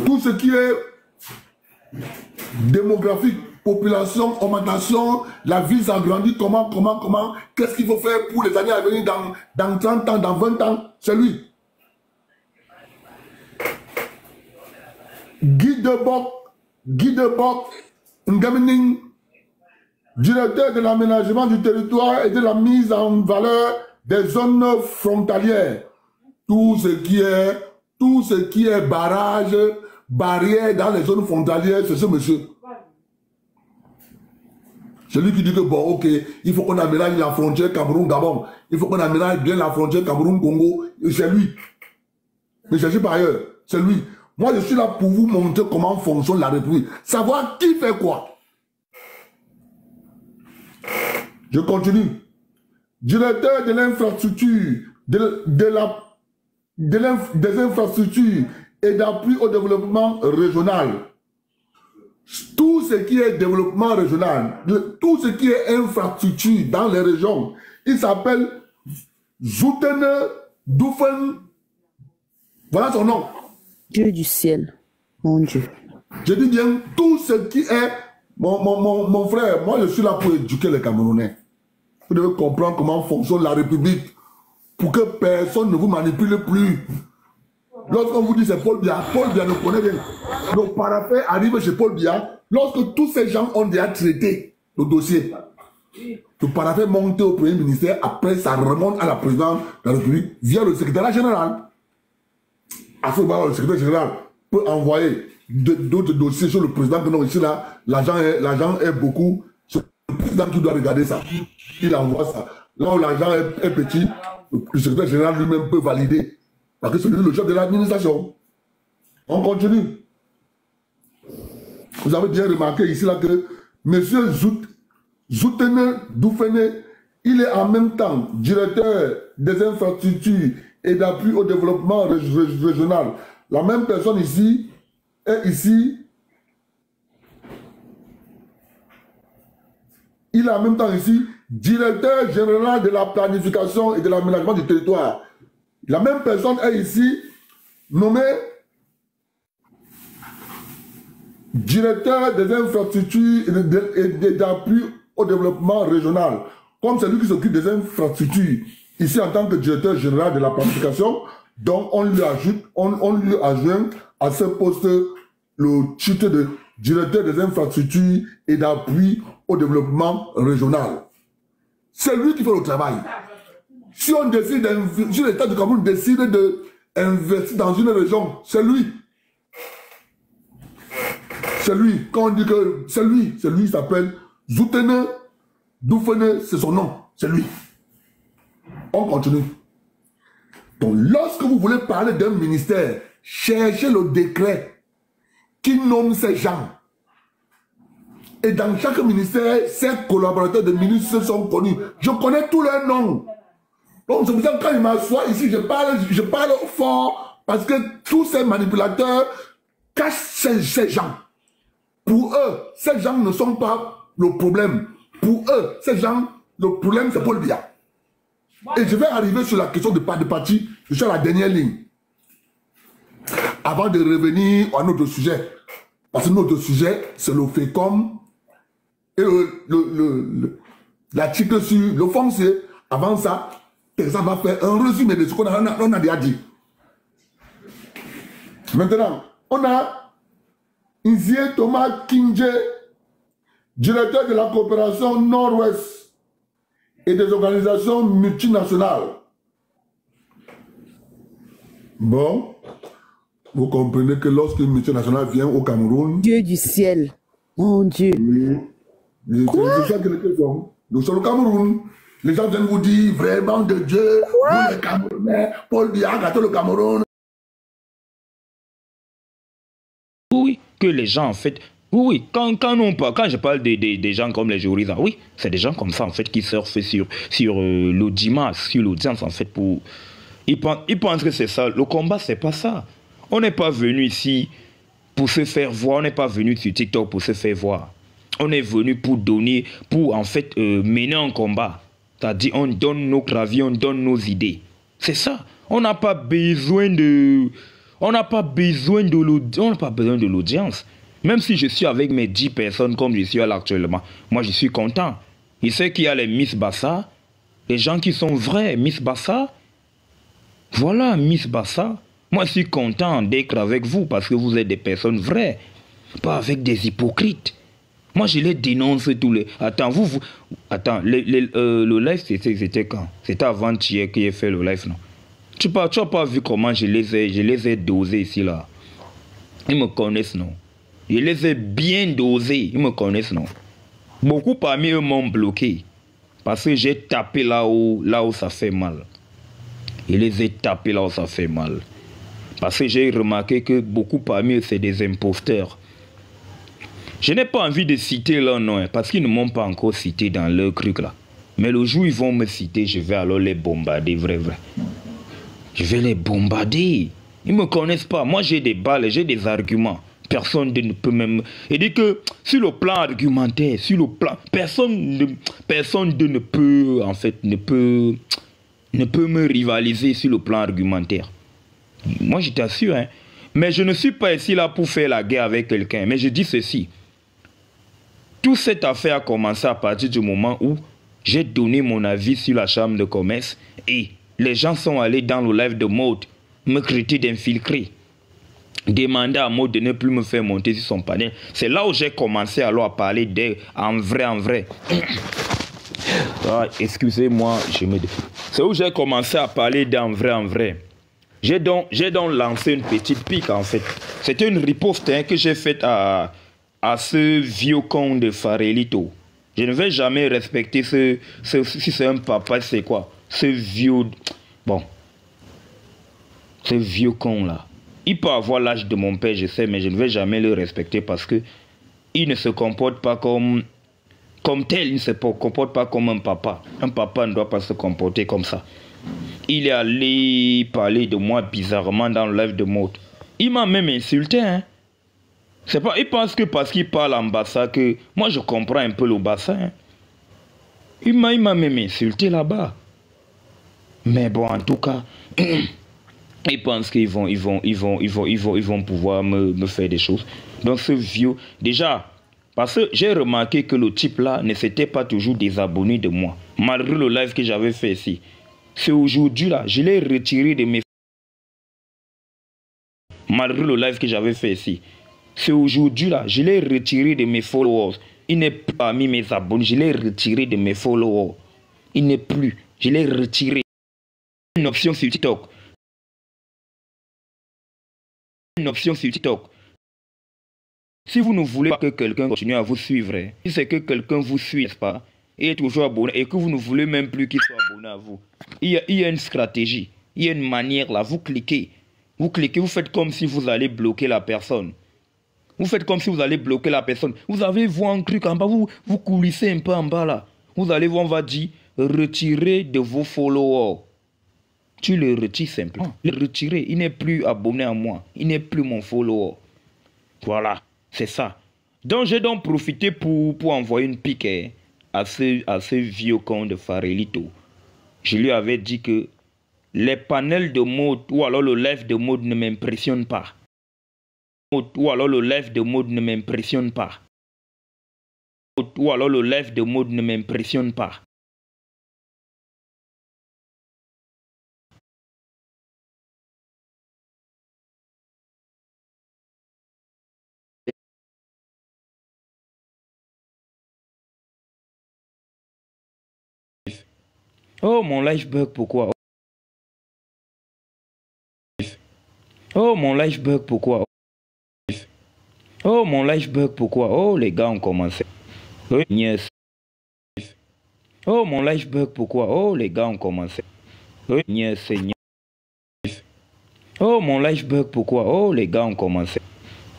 Tout ce qui est démographique, population, augmentation, la ville s'agrandit, comment, qu'est-ce qu'il faut faire pour les années à venir dans 30 ans, dans 20 ans, c'est lui. Guy Debok Ngamening, directeur de l'aménagement du territoire et de la mise en valeur des zones frontalières. Tout ce qui est barrage, barrière dans les zones frontalières, c'est ce monsieur. C'est lui qui dit que bon, ok, il faut qu'on aménage la frontière Cameroun-Gabon. Il faut qu'on aménage bien la frontière Cameroun-Congo. C'est lui. Ne cherchez pas ailleurs. C'est lui. Moi, je suis là pour vous montrer comment fonctionne la République. Savoir qui fait quoi. Je continue. Directeur de l'infrastructure, des infrastructures et d'appui au développement régional. Tout ce qui est développement régional, tout ce qui est infrastructure dans les régions, il s'appelle Zoutene Doufen. Voilà son nom. Dieu du ciel, mon Dieu. Je dis bien tout ce qui est... Mon frère, moi je suis là pour éduquer les Camerounais. Vous devez comprendre comment fonctionne la République pour que personne ne vous manipule plus. Lorsqu'on vous dit c'est Paul Biya ne connaît rien. Donc parapet arrive chez Paul Biya, lorsque tous ces gens ont déjà traité le dossier. Le parapet monte au premier ministère, après ça remonte à la présidente de la République via le secrétaire général. À ce moment, le secrétaire général peut envoyer d'autres dossiers sur le président. Que non, ici, là, l'argent est beaucoup. C'est le président qui doit regarder ça. Il envoie ça. Là où l'argent est petit, le secrétaire général lui-même peut valider. Parce que c'est lui le chef de l'administration. On continue. Vous avez bien remarqué ici là que M. Zoutene Doufene, il est en même temps directeur des infrastructures et d'appui au développement régional. La même personne ici est ici. Il est en même temps ici directeur général de la planification et de l'aménagement du territoire. La même personne est ici nommée directeur des infrastructures et d'appui au développement régional. Comme c'est lui qui s'occupe des infrastructures, ici en tant que directeur général de la planification, donc on lui ajoute à ce poste le titre de directeur des infrastructures et d'appui au développement régional. C'est lui qui fait le travail. Si on décide, si l'État du Cameroun décide d'investir dans une région, c'est lui. C'est lui. Quand on dit que c'est lui, il s'appelle Zoutene Doufene, c'est son nom. C'est lui. On continue. Donc, lorsque vous voulez parler d'un ministère, cherchez le décret qui nomme ces gens. Et dans chaque ministère, ces collaborateurs de ministres sont connus. Je connais tous leurs noms. Donc, c'est pour ça que quand il m'assoit ici, je parle fort parce que tous ces manipulateurs cachent ces gens. Pour eux, ces gens ne sont pas le problème. Pour eux, ces gens, le problème, c'est Paul Biya. Et je vais arriver sur la question de parti. Je suis à la dernière ligne. Avant de revenir à notre sujet. Parce que notre sujet, c'est le FECOM et l'article sur le foncier. Avant ça, ça va faire un résumé de ce qu'on a déjà dit. Maintenant, on a Nzie Thomas Kinje, directeur de la coopération Nord-Ouest et des organisations multinationales. Bon, vous comprenez que lorsqu'une multinationale vient au Cameroun... Dieu du ciel, mon Dieu. Oui, c'est ça que les questions. Nous sommes au Cameroun. Les gens viennent vous dire vraiment de Dieu, vous les Camerounais, Paul Biya a gâté le Cameroun. Oui, que les gens en fait... Oui, quand je parle des gens comme les juristes, oui, c'est des gens comme ça en fait qui surfent sur l'audimat, sur l'audience en fait pour... Ils pensent que c'est ça. Le combat, c'est pas ça. On n'est pas venu ici pour se faire voir, on n'est pas venu sur TikTok pour se faire voir. On est venu pour donner, pour en fait mener un combat. C'est-à-dire on donne nos avis, on donne nos idées. C'est ça. On n'a pas besoin de... On n'a pas besoin de l'audience. Même si je suis avec mes 10 personnes comme je suis là actuellement, moi je suis content. Il sait qu'il y a les Miss Bassa, les gens qui sont vrais, Miss Bassa. Voilà, Miss Bassa. Moi je suis content d'être avec vous parce que vous êtes des personnes vraies, pas avec des hypocrites. Moi je les dénonce tous les... Attends, Attends, le live c'était quand? C'était avant-hier qu'il ait fait le live, non? Tu n'as pas vu comment je les ai dosés ici, là. Ils me connaissent, non? Je les ai bien dosés. Ils me connaissent, non? Beaucoup parmi eux m'ont bloqué. Parce que j'ai tapé là où ça fait mal. Je les ai tapés là où ça fait mal. Parce que j'ai remarqué que beaucoup parmi eux, c'est des imposteurs. Je n'ai pas envie de citer leur nom, parce qu'ils ne m'ont pas encore cité dans leur truc, là. Mais le jour où ils vont me citer, je vais alors les bombarder, vrai. Je vais les bombarder. Ils ne me connaissent pas. Moi, j'ai des balles, j'ai des arguments. Personne ne peut même... Et dit que sur le plan argumentaire, sur le plan... Personne ne peut, en fait, ne peut me rivaliser sur le plan argumentaire. Moi, je t'assure, hein. Mais je ne suis pas ici là pour faire la guerre avec quelqu'un. Mais je dis ceci. Toute cette affaire a commencé à partir du moment où j'ai donné mon avis sur la chambre de commerce et les gens sont allés dans le live de Mode me critiquer d'infiltrer. Demander à Mode de ne plus me faire monter sur son panel. C'est là où j'ai commencé alors à parler d'elle en vrai. Ah, excusez-moi, je me... C'est où j'ai commencé à parler d'en vrai en vrai. J'ai donc lancé une petite pique en fait. C'était une riposte hein, que j'ai faite à ce vieux con de Farelito. Je ne vais jamais respecter si c'est un papa, c'est quoi? Ce vieux... Bon. Ce vieux con là. Il peut avoir l'âge de mon père, je sais, mais je ne vais jamais le respecter parce que il ne se comporte pas comme tel, il ne se comporte pas comme un papa. Un papa ne doit pas se comporter comme ça. Il est allé parler de moi bizarrement dans le live de mode. Il m'a même insulté, hein. C'est pas, il pense que parce qu'il parle en bassa que... Moi, je comprends un peu le bassa, hein. Il m'a même insulté là-bas. Mais bon, en tout cas... Ils pensent qu'ils vont pouvoir me faire des choses. Donc ce vieux... Déjà, parce que j'ai remarqué que le type là ne s'était pas toujours désabonné de moi. Malgré le live que j'avais fait ici. C'est aujourd'hui là, je l'ai retiré de mes... Malgré le live que j'avais fait ici. C'est aujourd'hui là, je l'ai retiré de mes followers. Il n'est plus parmi mes abonnés, je l'ai retiré de mes followers. Il n'est plus, je l'ai retiré. Une option sur TikTok. Une option sur TikTok. Si vous ne voulez pas que quelqu'un continue à vous suivre, si c'est que quelqu'un vous suit, n'est-ce pas, et est toujours abonné, et que vous ne voulez même plus qu'il soit abonné à vous, il y a une stratégie, il y a une manière là, vous cliquez, vous faites comme si vous allez bloquer la personne. Vous faites comme si vous allez bloquer la personne. Vous avez vu un truc en bas, vous coulissez un peu en bas là. Vous allez voir, on va dire, retirer de vos followers. Tu le retires simplement. Le retirer, il n'est plus abonné à moi. Il n'est plus mon follower. Voilà, c'est ça. Donc j'ai donc profité pour envoyer une pique à ce vieux con de Farelito. Je lui avais dit que les panels de mode ou alors le live de mode ne m'impressionne pas. Ou alors le live de mode ne m'impressionne pas. Ou alors le live de mode ne m'impressionne pas. Oh, mon live bug, pourquoi? Oh, mon live bug, pourquoi? Oh, mon live bug, pourquoi? Oh, les gars ont commencé. Oui, yes. Oh, mon live bug, pourquoi? Oh, les gars ont commencé. Oui, yes, Seigneur. Oh, mon live bug, pourquoi? Oh, les gars ont commencé.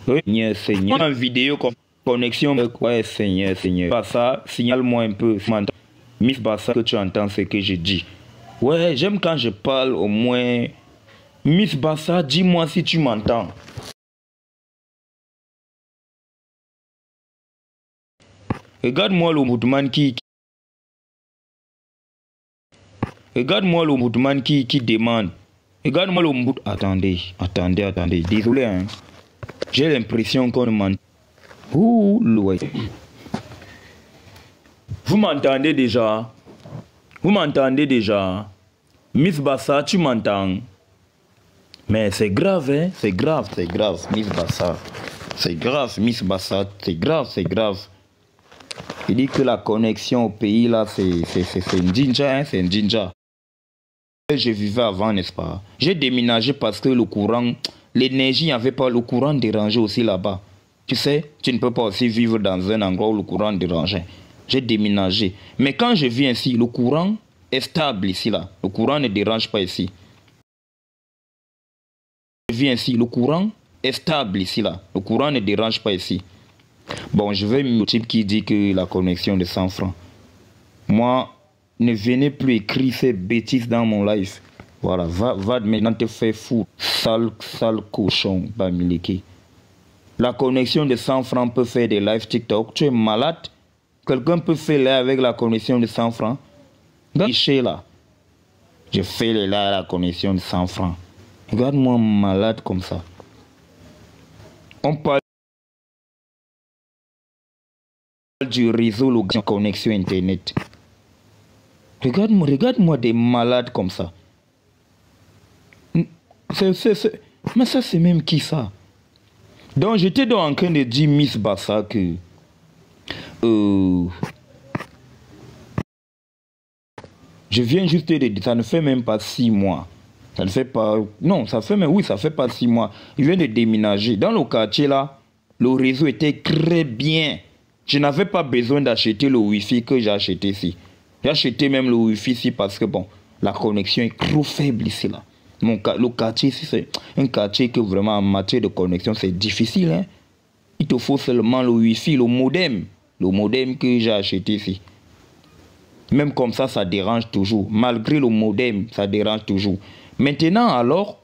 Oui, yes, Seigneur. En vidéo, connexion bug. Ouais, Seigneur. Bassa, signale-moi un peu. Miss Bassa, que tu entends ce que je dis. Ouais, j'aime quand je parle au moins. Miss Bassa, dis-moi si tu m'entends. Regarde-moi le mouvement qui... Regarde-moi le mouvement qui demande. Regarde-moi le mouvement... Attendez. Désolé, hein. J'ai l'impression qu'on m'entend. Ouh, ouais. Vous m'entendez déjà? Miss Bassa, tu m'entends? Mais c'est grave, hein? C'est grave, Miss Bassa. C'est grave, Miss Bassa. C'est grave. Il dit que la connexion au pays, là, c'est une jinja, hein? C'est une jinja. Je vivais avant, n'est-ce pas? J'ai déménagé parce que le courant, l'énergie, il n'y avait pas, le courant dérangeait aussi là-bas. Tu sais, tu ne peux pas aussi vivre dans un endroit où le courant dérangeait. J'ai déménagé. Mais quand je viens ici, le courant est stable ici, là. Le courant ne dérange pas ici. Je viens ici, le courant est stable ici, là. Le courant ne dérange pas ici. Bon, je vais au type qui dit que la connexion de 100 francs. Moi, ne venez plus écrire ces bêtises dans mon live. Voilà, va maintenant te faire fou. Sale cochon, Bamileke. La connexion de 100 francs peut faire des lives TikTok. Tu es malade? Quelqu'un peut faire là avec la connexion de 100 francs? Là. Je fais les là à la connexion de 100 francs. Regarde-moi malade comme ça. On parle du réseau, la connexion internet. Regarde-moi des malades comme ça. Mais ça c'est même qui ça? Donc j'étais donc en train de dire Miss Bassa que Je viens juste de dire, ça ne fait même pas 6 mois. Ça ne fait pas... Non, ça fait... Mais oui, ça fait pas 6 mois. Il vient de déménager. Dans le quartier, là, le réseau était très bien. Je n'avais pas besoin d'acheter le Wi-Fi que j'ai acheté ici. J'ai acheté même le Wi-Fi ici parce que, bon, la connexion est trop faible ici, là. Le quartier ici, c'est un quartier que vraiment, en matière de connexion, c'est difficile, hein. Il te faut seulement le Wi-Fi, le modem. Le modem que j'ai acheté ici. Même comme ça dérange toujours. Malgré le modem, ça dérange toujours. Maintenant alors,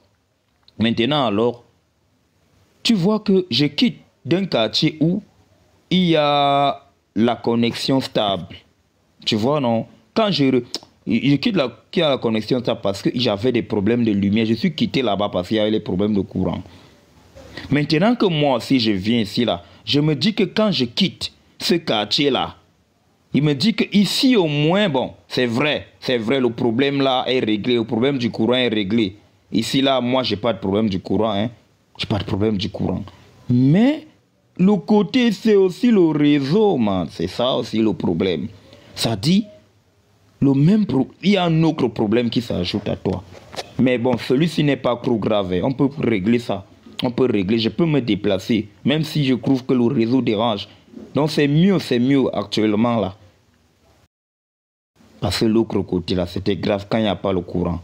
tu vois que je quitte d'un quartier où il y a la connexion stable. Tu vois, non? Quand je quitte la connexion stable parce que j'avais des problèmes de lumière. Je suis quitté là-bas parce qu'il y avait des problèmes de courant. Maintenant que moi aussi je viens ici, là, je me dis que quand je quitte ce quartier-là, il me dit que ici au moins, bon, c'est vrai, le problème là est réglé, le problème du courant est réglé. Ici là, moi, j'ai pas de problème du courant, hein. J'ai pas de problème du courant. Mais le côté, c'est aussi le réseau, man. C'est ça aussi le problème. Ça dit, il y a un autre problème qui s'ajoute à toi. Mais bon, celui-ci n'est pas trop grave. On peut régler ça. On peut régler, je peux me déplacer, même si je trouve que le réseau dérange. Donc c'est mieux actuellement là. Parce que l'autre côté là, c'était grave quand il n'y a pas le courant.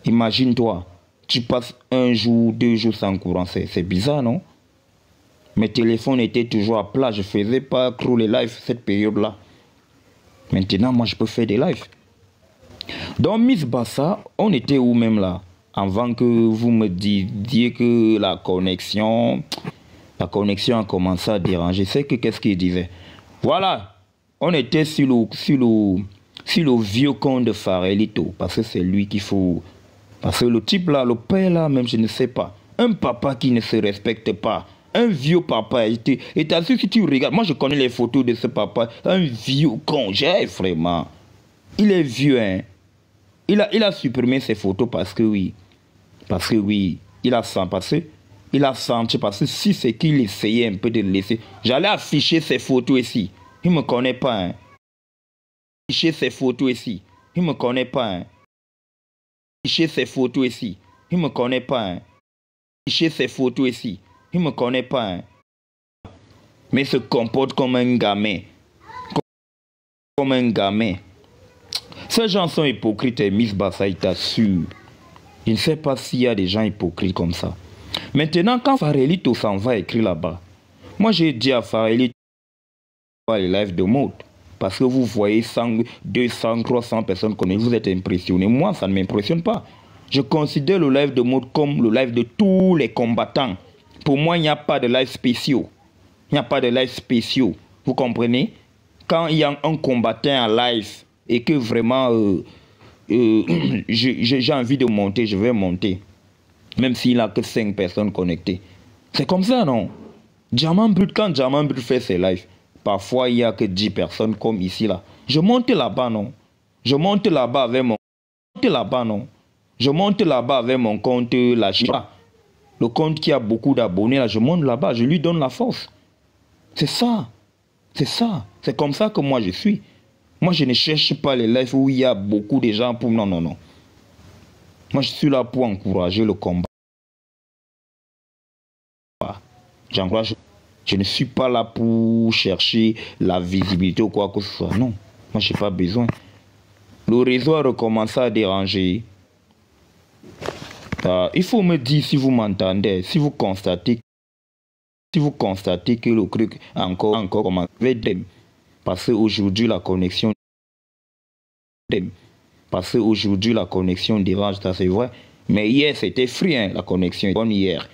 Imagine-toi, tu passes 1 jour, 2 jours sans courant, c'est bizarre, non? Mes téléphones étaient toujours à plat, je ne faisais pas trop les lives cette période-là. Maintenant, moi, je peux faire des lives. Dans Miss Bassa, on était où même là? Avant que vous me disiez que la connexion a commencé à déranger. C'est que qu'est-ce qu'il disait? Voilà, on était sur le vieux compte de Farelito. Parce que c'est lui qu'il faut... Parce que le type là, le père là, même je ne sais pas. Un papa qui ne se respecte pas. Un vieux papa. Et t'as su si tu regardes. Moi je connais les photos de ce papa. Un vieux con. J'ai vraiment. Il est vieux, hein. Il a supprimé ses photos parce que oui. Parce que oui. Il a senti parce que si c'est qu'il essayait un peu de le laisser. J'allais afficher ses photos ici. Il ne me connaît pas, hein. Afficher ses photos ici. Il ne me connaît pas, hein. Afficher ses photos ici. Il ne me connaît pas, hein. Afficher ses photos ici. Il ne me connaît pas, hein. Mais se comporte comme un gamin. Comme un gamin. Ces gens sont hypocrites et Miss Bassa, il t'assure. Je ne sais pas s'il y a des gens hypocrites comme ça. Maintenant, quand Farelito s'en va écrire là-bas, moi j'ai dit à Farelito les lives de mode. Parce que vous voyez 100, 200, 300 personnes comme vous êtes impressionnés. Moi, ça ne m'impressionne pas. Je considère le live de mode comme le live de tous les combattants. Pour moi, il n'y a pas de live spéciaux. Il n'y a pas de live spéciaux. Vous comprenez? Quand il y a un combattant en live et que vraiment j'ai envie de monter, je vais monter. Même s'il n'a que 5 personnes connectées. C'est comme ça, non? Diamant Brut, quand Diamant Brut fait ses lives, parfois il n'y a que 10 personnes comme ici, là. Je monte là-bas, non? Je monte là-bas avec mon... Je monte là-bas avec mon compte, la Chira. Le compte qui a beaucoup d'abonnés, là, je monte là-bas, je lui donne la force. C'est ça. C'est ça. C'est comme ça que moi je suis. Moi, je ne cherche pas les lives où il y a beaucoup de gens pour... Non, non, non. Moi, je suis là pour encourager le combat. J'encourage. Je ne suis pas là pour chercher la visibilité ou quoi que ce soit. Non. Moi, je n'ai pas besoin. Le réseau a recommencé à déranger. Il faut me dire si vous m'entendez, si vous constatez que le truc encore commence. Parce qu'aujourd'hui, la connexion... Parce qu'aujourd'hui, la connexion dérange, ça c'est vrai. Mais hier, c'était free, hein, la connexion est bonne hier.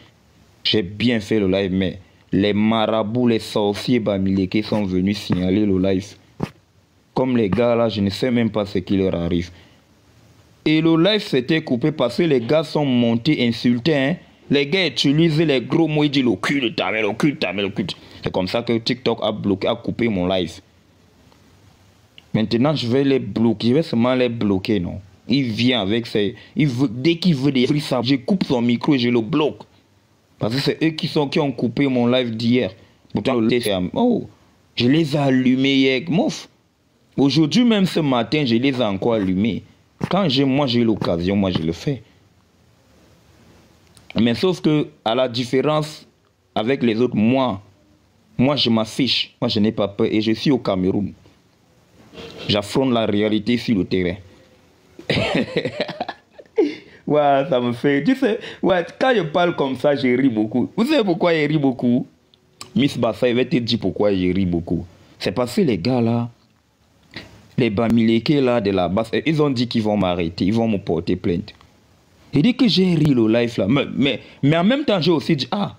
J'ai bien fait le live, mais les marabouts, les sorciers bamileke sont venus signaler le live. Comme les gars là, je ne sais même pas ce qui leur arrive. Et le live s'était coupé parce que les gars sont montés insultés, hein. Les gars utilisent les gros mots, ils disent le cul de ta mère, le cul de ta mère, le cul. C'est comme ça que TikTok a coupé mon live. Maintenant, je vais les bloquer. Je vais seulement les bloquer, non. Il vient avec ses... dès qu'il veut des frises, je coupe son micro et je le bloque. Parce que c'est eux qui ont coupé mon live d'hier. Pourtant, je les ai allumés hier. Mouf. Aujourd'hui, même ce matin, je les ai encore allumés. Quand moi j'ai l'occasion, moi je le fais. Mais sauf que, à la différence avec les autres, moi je m'affiche, moi je n'ai pas peur et je suis au Cameroun. J'affronte la réalité sur le terrain. Ouais, ça me fait... Tu sais, ouais, quand je parle comme ça, je ris beaucoup. Vous savez pourquoi je ris beaucoup? Miss Bassa, il va te dire pourquoi je ris beaucoup. C'est parce que les gars là, les Bamileke là de la base, ils ont dit qu'ils vont m'arrêter, ils vont me porter plainte. Il dit que j'ai ri le live là. Mais en même temps, j'ai aussi dit, ah,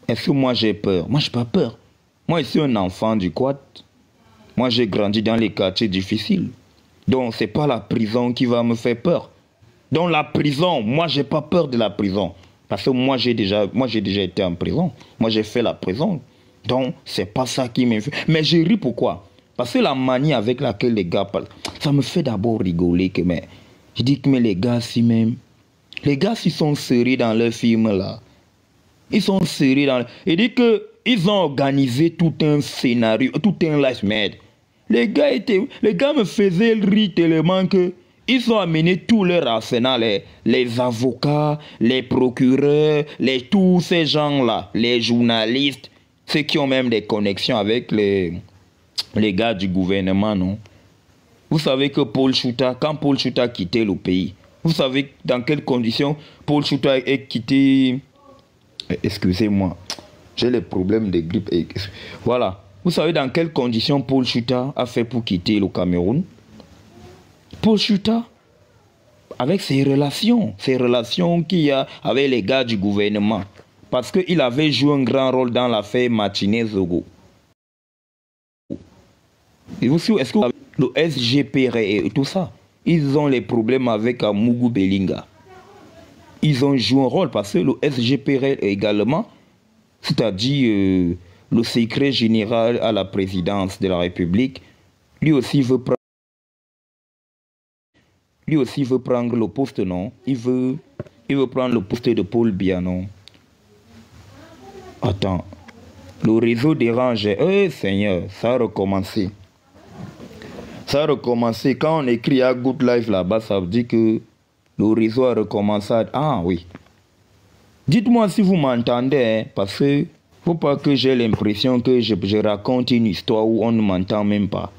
est-ce que moi j'ai peur? Moi, j'ai pas peur. Moi, je suis un enfant du quad. Moi, j'ai grandi dans les quartiers difficiles. Donc, c'est pas la prison qui va me faire peur. Donc, la prison, moi, j'ai pas peur de la prison. Parce que moi, j'ai déjà été en prison. Moi, j'ai fait la prison. Donc, c'est pas ça qui me fait. Mais je ris pourquoi? Parce que la manie avec laquelle les gars parlent, ça me fait d'abord rigoler. Mais je dis que mais les gars, si même, les gars, s'ils sont sérieux dans leur film là, ils sont sérieux dans... Il dit qu'ils ont organisé tout un scénario, tout un live made. Les gars me faisaient rire tellement que ils ont amené tout leur arsenal, les avocats, les procureurs, tous ces gens-là, les journalistes, ceux qui ont même des connexions avec les gars du gouvernement, non? Vous savez que quand Paul Chouta a quitté le pays, vous savez dans quelles conditions Paul Chouta a quitté... Excusez-moi, j'ai les problèmes de grippe. Voilà. Vous savez dans quelles conditions Paul Chouta a fait pour quitter le Cameroun? Paul Chouta, avec ses relations qu'il y a avec les gars du gouvernement. Parce qu'il avait joué un grand rôle dans l'affaire Martinez Zogo. Est-ce que le SGPR et tout ça, ils ont les problèmes avec Mougou Belinga? Ils ont joué un rôle parce que le SGPR également, c'est-à-dire le secret général à la présidence de la République, lui aussi veut prendre le poste, non? Il veut prendre le poste de Paul Biya, non? Attends, le réseau dérange. Seigneur, ça a recommencé. Ça a recommencé. Quand on écrit à Good Life là-bas, ça veut dire que le réseau a recommencé à... Ah oui. Dites-moi si vous m'entendez, hein, parce que faut pas que j'ai l'impression que je raconte une histoire où on ne m'entend même pas.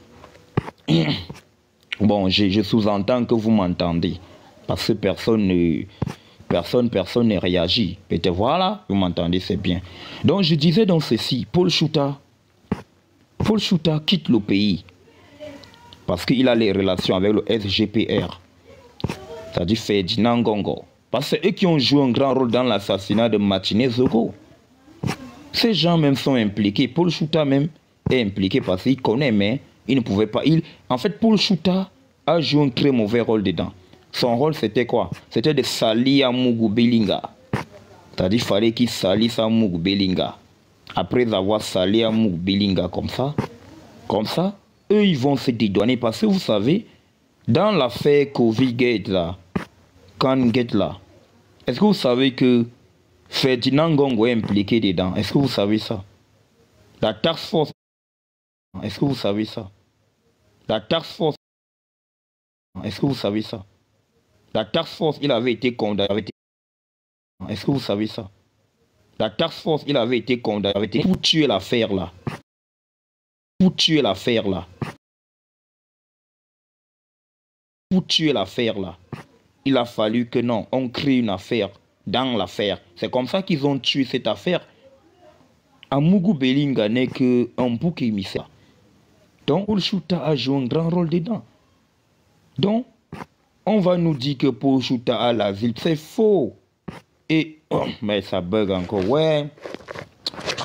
Bon, je sous-entends que vous m'entendez. Parce que personne ne réagit. Peut-être voilà, vous m'entendez, c'est bien. Donc je disais dans ceci, Paul Chouta quitte le pays. Parce qu'il a les relations avec le SGPR. C'est-à-dire Ferdinand Ngongo. Parce que c'est eux qui ont joué un grand rôle dans l'assassinat de Martinez Zogo. Ces gens même sont impliqués. Paul Chouta même est impliqué parce qu'il connaît, mais il ne pouvait pas. En fait, Paul Chouta a joué un très mauvais rôle dedans. Son rôle, c'était quoi? C'était de salir Mougou Belinga. C'est-à-dire qu'il fallait qu'il salisse Mougou Belinga. Après avoir sali Mougou Belinga comme ça, eux, ils vont se dédouaner. Parce que vous savez, dans l'affaire Covid-Gate là, Can-Gate là, est-ce que vous savez que Ferdinand Ngongo est impliqué dedans? Est-ce que vous savez ça? La task force, est-ce que vous savez ça? La task force, est-ce que vous savez ça? La task force, il avait été condamné. Est-ce que vous savez ça? La task force, il avait été condamné pour tuer l'affaire là. Pour tuer l'affaire là. Pour tuer l'affaire là. Il a fallu que non, on crée une affaire dans l'affaire. C'est comme ça qu'ils ont tué cette affaire. Mougou Belinga n'est qu'un bouc émissaire. Donc, Paul Chouta a joué un grand rôle dedans. Donc, on va nous dire que Paul Chouta a l'asile. C'est faux. Et, oh, mais ça bug encore. Ouais.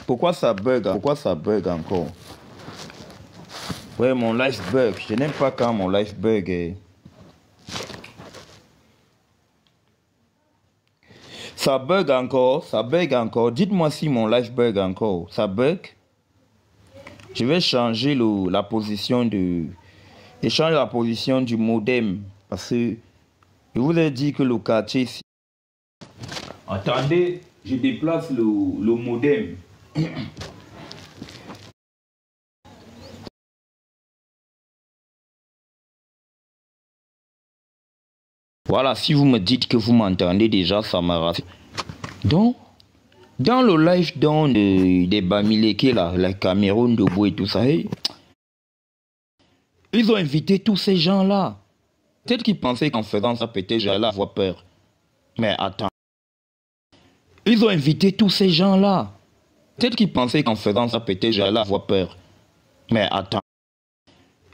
Pourquoi ça bug encore? Ouais, mon life bug. Je n'aime pas quand mon life bug est... Ça bug encore. Dites-moi si mon live bug encore. Ça bug. Je vais changer la position du modem. Parce que je vous ai dit que le quartier... Attendez, je déplace le modem. Voilà, si vous me dites que vous m'entendez déjà, ça m'a rassure. Donc, dans le live des Bamileke, là, la Cameroun, Debout et tout ça, ils ont invité tous ces gens-là. Peut-être qu'ils pensaient qu'en faisant ça, peut-être j'allais avoir peur. Mais attends. Ils ont invité tous ces gens-là. Peut-être qu'ils pensaient qu'en faisant ça, peut-être j'allais avoir peur. Mais attends.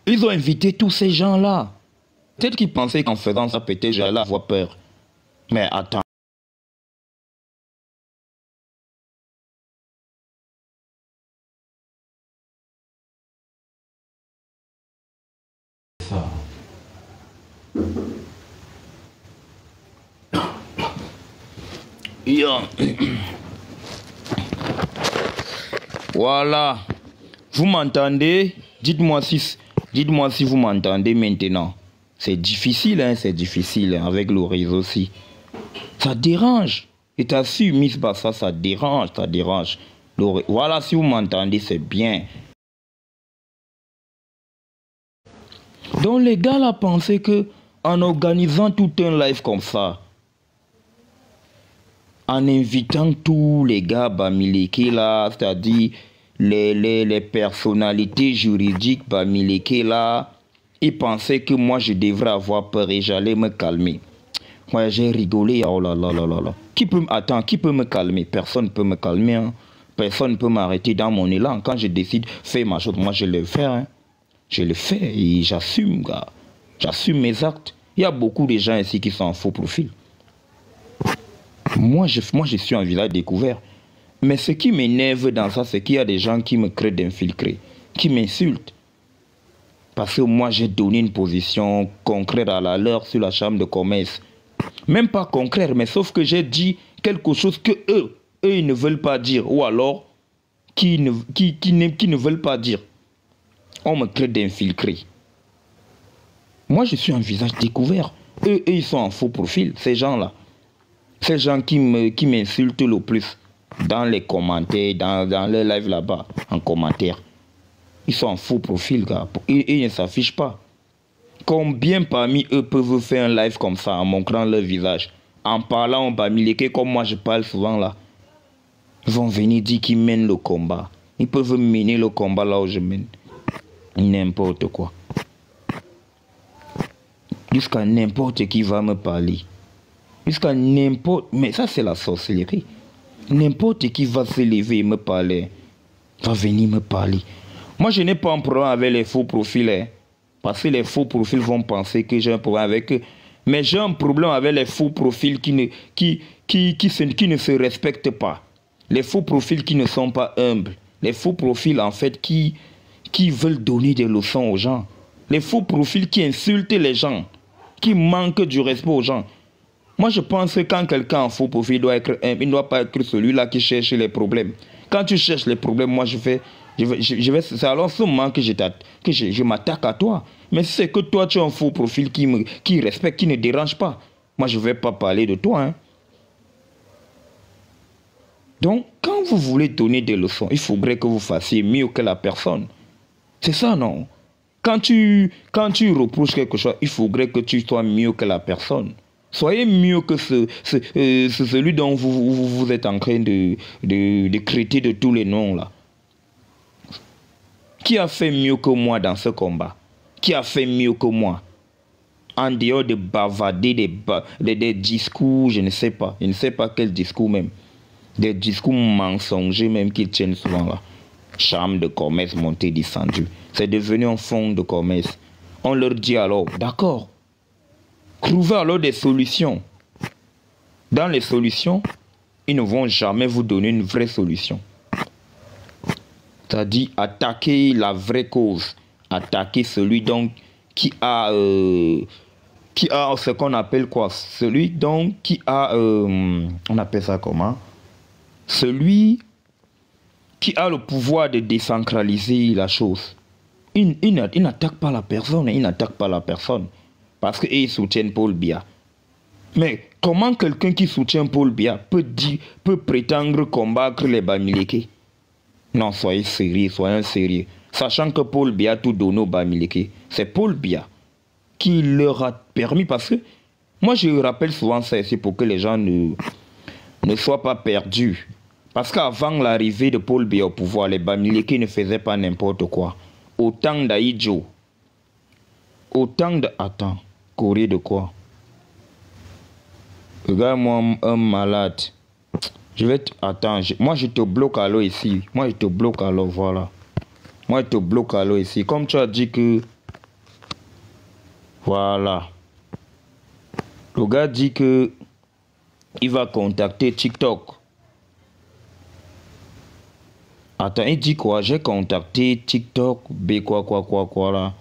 Ils ont invité tous ces gens-là. Peut-être qu'ils pensaient qu'en faisant ça, peut-être j'allais avoir peur. Mais attends. Ça. Voilà. Vous m'entendez? Dites-moi si vous m'entendez maintenant. C'est difficile, hein, avec le réseau aussi. Ça dérange. Et t'as su, Miss Bassa, ça dérange. Voilà, si vous m'entendez, c'est bien. Donc les gars là pensaient que en organisant tout un live comme ça, en invitant tous les gars Bamileke là, c'est-à-dire les personnalités juridiques Bamileke là, ils pensaient que moi je devrais avoir peur et j'allais me calmer. Moi j'ai rigolé, oh là là là là là. Qui peut me calmer? Personne ne peut me calmer, hein. Personne ne peut m'arrêter dans mon élan. Quand je décide de faire ma chose, moi je le fais, hein. Je le fais et j'assume, gars. J'assume mes actes. Il y a beaucoup de gens ici qui sont en faux profil. Moi, je suis un village découvert. Mais ce qui m'énerve dans ça, c'est qu'il y a des gens qui me créent d'infiltrés, qui m'insultent. Parce que moi, j'ai donné une position concrète à la leur sur la chambre de commerce. Même pas concrète, mais sauf que j'ai dit quelque chose que eux, ils ne veulent pas dire. Ou alors, qui ne veulent pas dire. On me crée d'infiltrés. Moi, je suis un visage découvert. Eux, ils sont en faux profil, ces gens-là. Ces gens qui m'insultent le plus dans les commentaires, dans les lives là-bas, en commentaire. Ils sont en faux profil, gars. Ils ne s'affichent pas. Combien parmi eux peuvent faire un live comme ça, en montrant leur visage, en parlant en Bamileke, comme moi je parle souvent là. Ils vont venir dire qu'ils mènent le combat. Ils peuvent mener le combat là où je mène. N'importe quoi. Jusqu'à n'importe qui va me parler. Jusqu'à n'importe... Mais ça, c'est la sorcellerie. N'importe qui va se lever et me parler. Va venir me parler. Moi, je n'ai pas un problème avec les faux profils. Hein, parce que les faux profils vont penser que j'ai un problème avec eux. Mais j'ai un problème avec les faux profils qui ne se respectent pas. Les faux profils qui ne sont pas humbles. Les faux profils, en fait, qui veulent donner des leçons aux gens. Les faux profils qui insultent les gens. Qui manquent du respect aux gens. Moi, je pense que quand quelqu'un en faux profil doit être humble, il ne doit pas être celui-là qui cherche les problèmes. Quand tu cherches les problèmes, moi, c'est alors ce moment que je m'attaque à toi. Mais si c'est que toi, tu as un faux profil qui respecte, qui ne dérange pas, moi, je ne vais pas parler de toi. Hein. Donc, quand vous voulez donner des leçons, il faudrait que vous fassiez mieux que la personne. C'est ça, non? Quand tu reproches quelque chose, il faudrait que tu sois mieux que la personne. Soyez mieux que celui dont vous êtes en train de critiquer de tous les noms là. Qui a fait mieux que moi dans ce combat? Qui a fait mieux que moi? En dehors de bavarder des discours, je ne sais pas quel discours même. Des discours mensongers même qu'ils tiennent souvent là. Chambre de commerce montée descendue. C'est devenu un fonds de commerce. On leur dit alors, d'accord, trouvez alors des solutions. Dans les solutions, ils ne vont jamais vous donner une vraie solution. C'est-à-dire attaquer la vraie cause. Attaquer celui donc qui a ce qu'on appelle quoi? Celui donc qui a... on appelle ça comment? Celui qui a le pouvoir de décentraliser la chose. Il n'attaque pas la personne. Parce qu'ils soutiennent Paul Biya. Mais comment quelqu'un qui soutient Paul Biya peut prétendre combattre les Bamileke? Non, soyez sérieux. Sachant que Paul Biya a tout donné aux Bamileke. C'est Paul Biya qui leur a permis, parce que Moi, je rappelle souvent ça ici pour que les gens ne soient pas perdus. Parce qu'avant l'arrivée de Paul Biya au pouvoir, les Bamileke ne faisaient pas n'importe quoi. Autant d'Aïdjo, autant de... Attends, Corée de quoi? Regarde-moi un malade. Je vais te... Attends, moi je te bloque à l'eau ici. Moi je te bloque à l'eau, voilà. Moi je te bloque à l'eau ici. Comme tu as dit que... Voilà. Le gars dit que... il va contacter TikTok. Attends, il dit quoi? J'ai contacté TikTok, quoi là.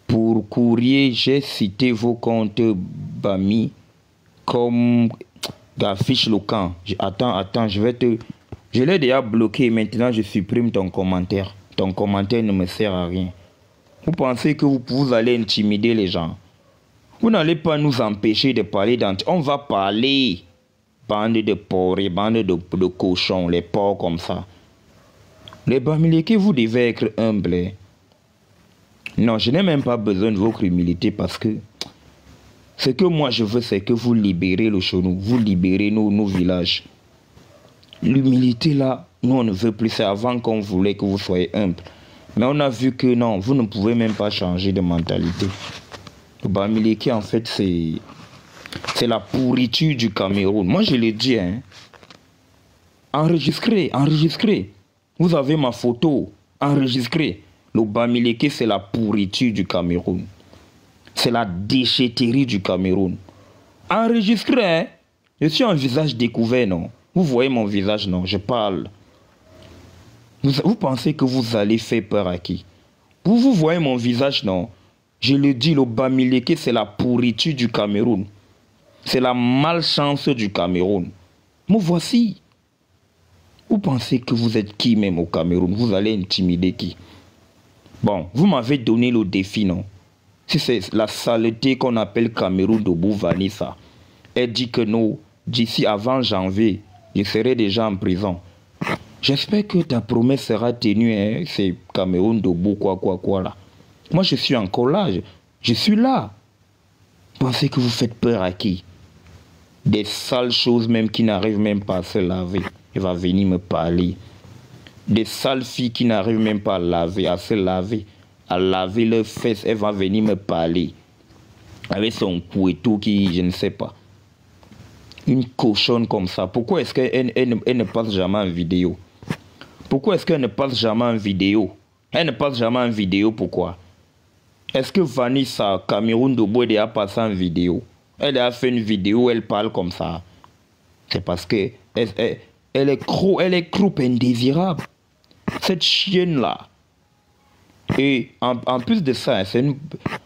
Pour courrier, j'ai cité vos comptes Bami comme affiche le camp. Attends, je vais te... Je l'ai déjà bloqué, maintenant je supprime ton commentaire. Ton commentaire ne me sert à rien. Vous pensez que vous allez intimider les gens? Vous n'allez pas nous empêcher de parler on va parler. Bande de porcs, bande de cochons, les porcs comme ça. Les Bamileke, vous devez être humbles. Non, je n'ai même pas besoin de votre humilité parce que ce que moi je veux, c'est que vous libérez le chenou, vous libérez nos villages. L'humilité là, nous on ne veut plus, c'est avant qu'on voulait que vous soyez humble. Mais on a vu que non, vous ne pouvez même pas changer de mentalité. Le Bamileke en fait c'est la pourriture du Cameroun. Moi je l'ai dit, hein. Enregistrez. Vous avez ma photo, enregistrée. Le Bamileke, c'est la pourriture du Cameroun. C'est la déchetterie du Cameroun. Enregistré, hein? Je suis un visage découvert, non? Vous voyez mon visage, non? Je parle. Vous pensez que vous allez faire peur à qui? Vous voyez mon visage, non? Je le dis, le Bamileke, c'est la pourriture du Cameroun. C'est la malchance du Cameroun. Me voici. Vous pensez que vous êtes qui même au Cameroun? Vous allez intimider qui? Bon, vous m'avez donné le défi, non? Si c'est la saleté qu'on appelle Cameroun de Vanessa, elle dit que non, d'ici avant janvier, je serai déjà en prison. J'espère que ta promesse sera tenue, hein? C'est Cameroun de quoi là. Moi, je suis encore là. Je suis là. Vous pensez que vous faites peur à qui? Des sales choses même qui n'arrivent même pas à se laver. Elle va venir me parler. Des sales filles qui n'arrivent même pas à se laver, à laver leurs fesses, elle va venir me parler. Avec son couteau qui, je ne sais pas. Une cochonne comme ça. Pourquoi est-ce qu'elle ne passe jamais en vidéo? Pourquoi est-ce qu'elle ne passe jamais en vidéo? Elle ne passe jamais en vidéo, pourquoi? Est-ce que Vanessa Cameroun de Boué a passé en vidéo? Elle a fait une vidéo où elle parle comme ça. C'est parce que elle est croupe indésirable. Cette chienne-là. Et en plus de ça,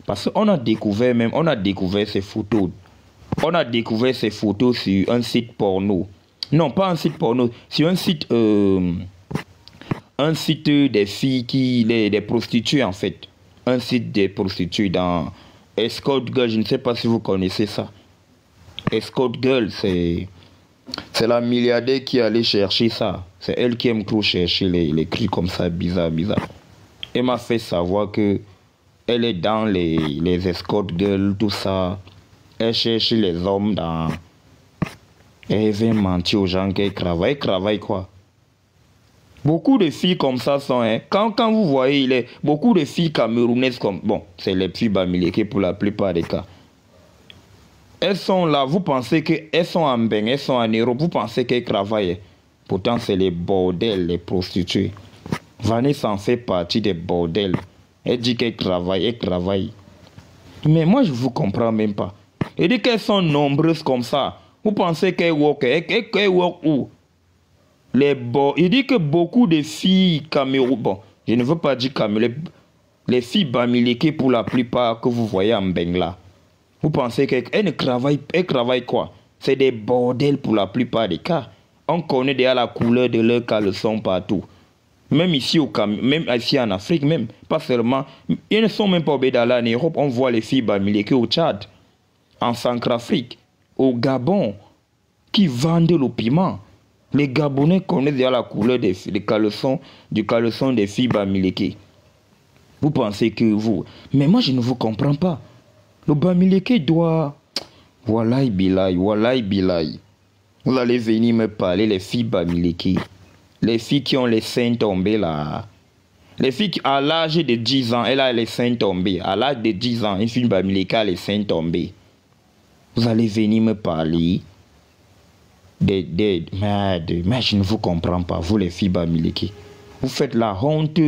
parce qu'on a découvert ces photos. On a découvert ces photos sur un site porno. Non, pas un site porno. Sur un site des filles des prostituées en fait. Un site des prostituées dans Escort Girl. Je ne sais pas si vous connaissez ça. Escort Girl, c'est la milliardaire qui allait chercher ça. C'est elle qui aime trop chercher les cris comme ça, bizarre. Elle m'a fait savoir que elle est dans les escort girls, tout ça. Elle cherche les hommes dans... Elle vient mentir aux gens qu'elle travaille. Elle travaille quoi? Beaucoup de filles comme ça sont... Hein, quand vous voyez, beaucoup de filles camerounaises comme... Bon, c'est les filles Bamileke pour la plupart des cas. Elles sont là, vous pensez qu'elles sont en bain, elles sont en Europe, vous pensez qu'elles travaillent. Pourtant, c'est les bordels, les prostituées. Vanessa en fait partie des bordels. Elle dit qu'elle travaille. Mais moi, je ne vous comprends même pas. Elle dit qu'elles sont nombreuses comme ça. Vous pensez qu'elles work où? Il dit que beaucoup de filles Cameroun... Bon, je ne veux pas dire Cameroun. Les filles Bamileke pour la plupart que vous voyez en bain là. Vous pensez qu'elles ne travaillent, elles travaillent quoi? C'est des bordels pour la plupart des cas. On connaît déjà la couleur de leurs caleçons partout. Même ici en Afrique, même. Pas seulement. Ils ne sont même pas obéis d'aller en Europe. On voit les filles Bamileke au Tchad, en Centrafrique, au Gabon, qui vendent le piment. Les Gabonais connaissent déjà la couleur du caleçon des filles Bamileke. Vous pensez que vous... Mais moi, je ne vous comprends pas. Le Bamileke doit... Wallahi bilahi, wallahi bilahi. Vous allez venir me parler, les filles Bamileke. Les filles qui ont les seins tombés là. Les filles qui, à l'âge de 10 ans, elle a les seins tombés. À l'âge de 10 ans, une fille Bamileke a les seins tombés. Vous allez venir me parler mais je ne vous comprends pas, vous les filles Bamileke. Vous faites la honte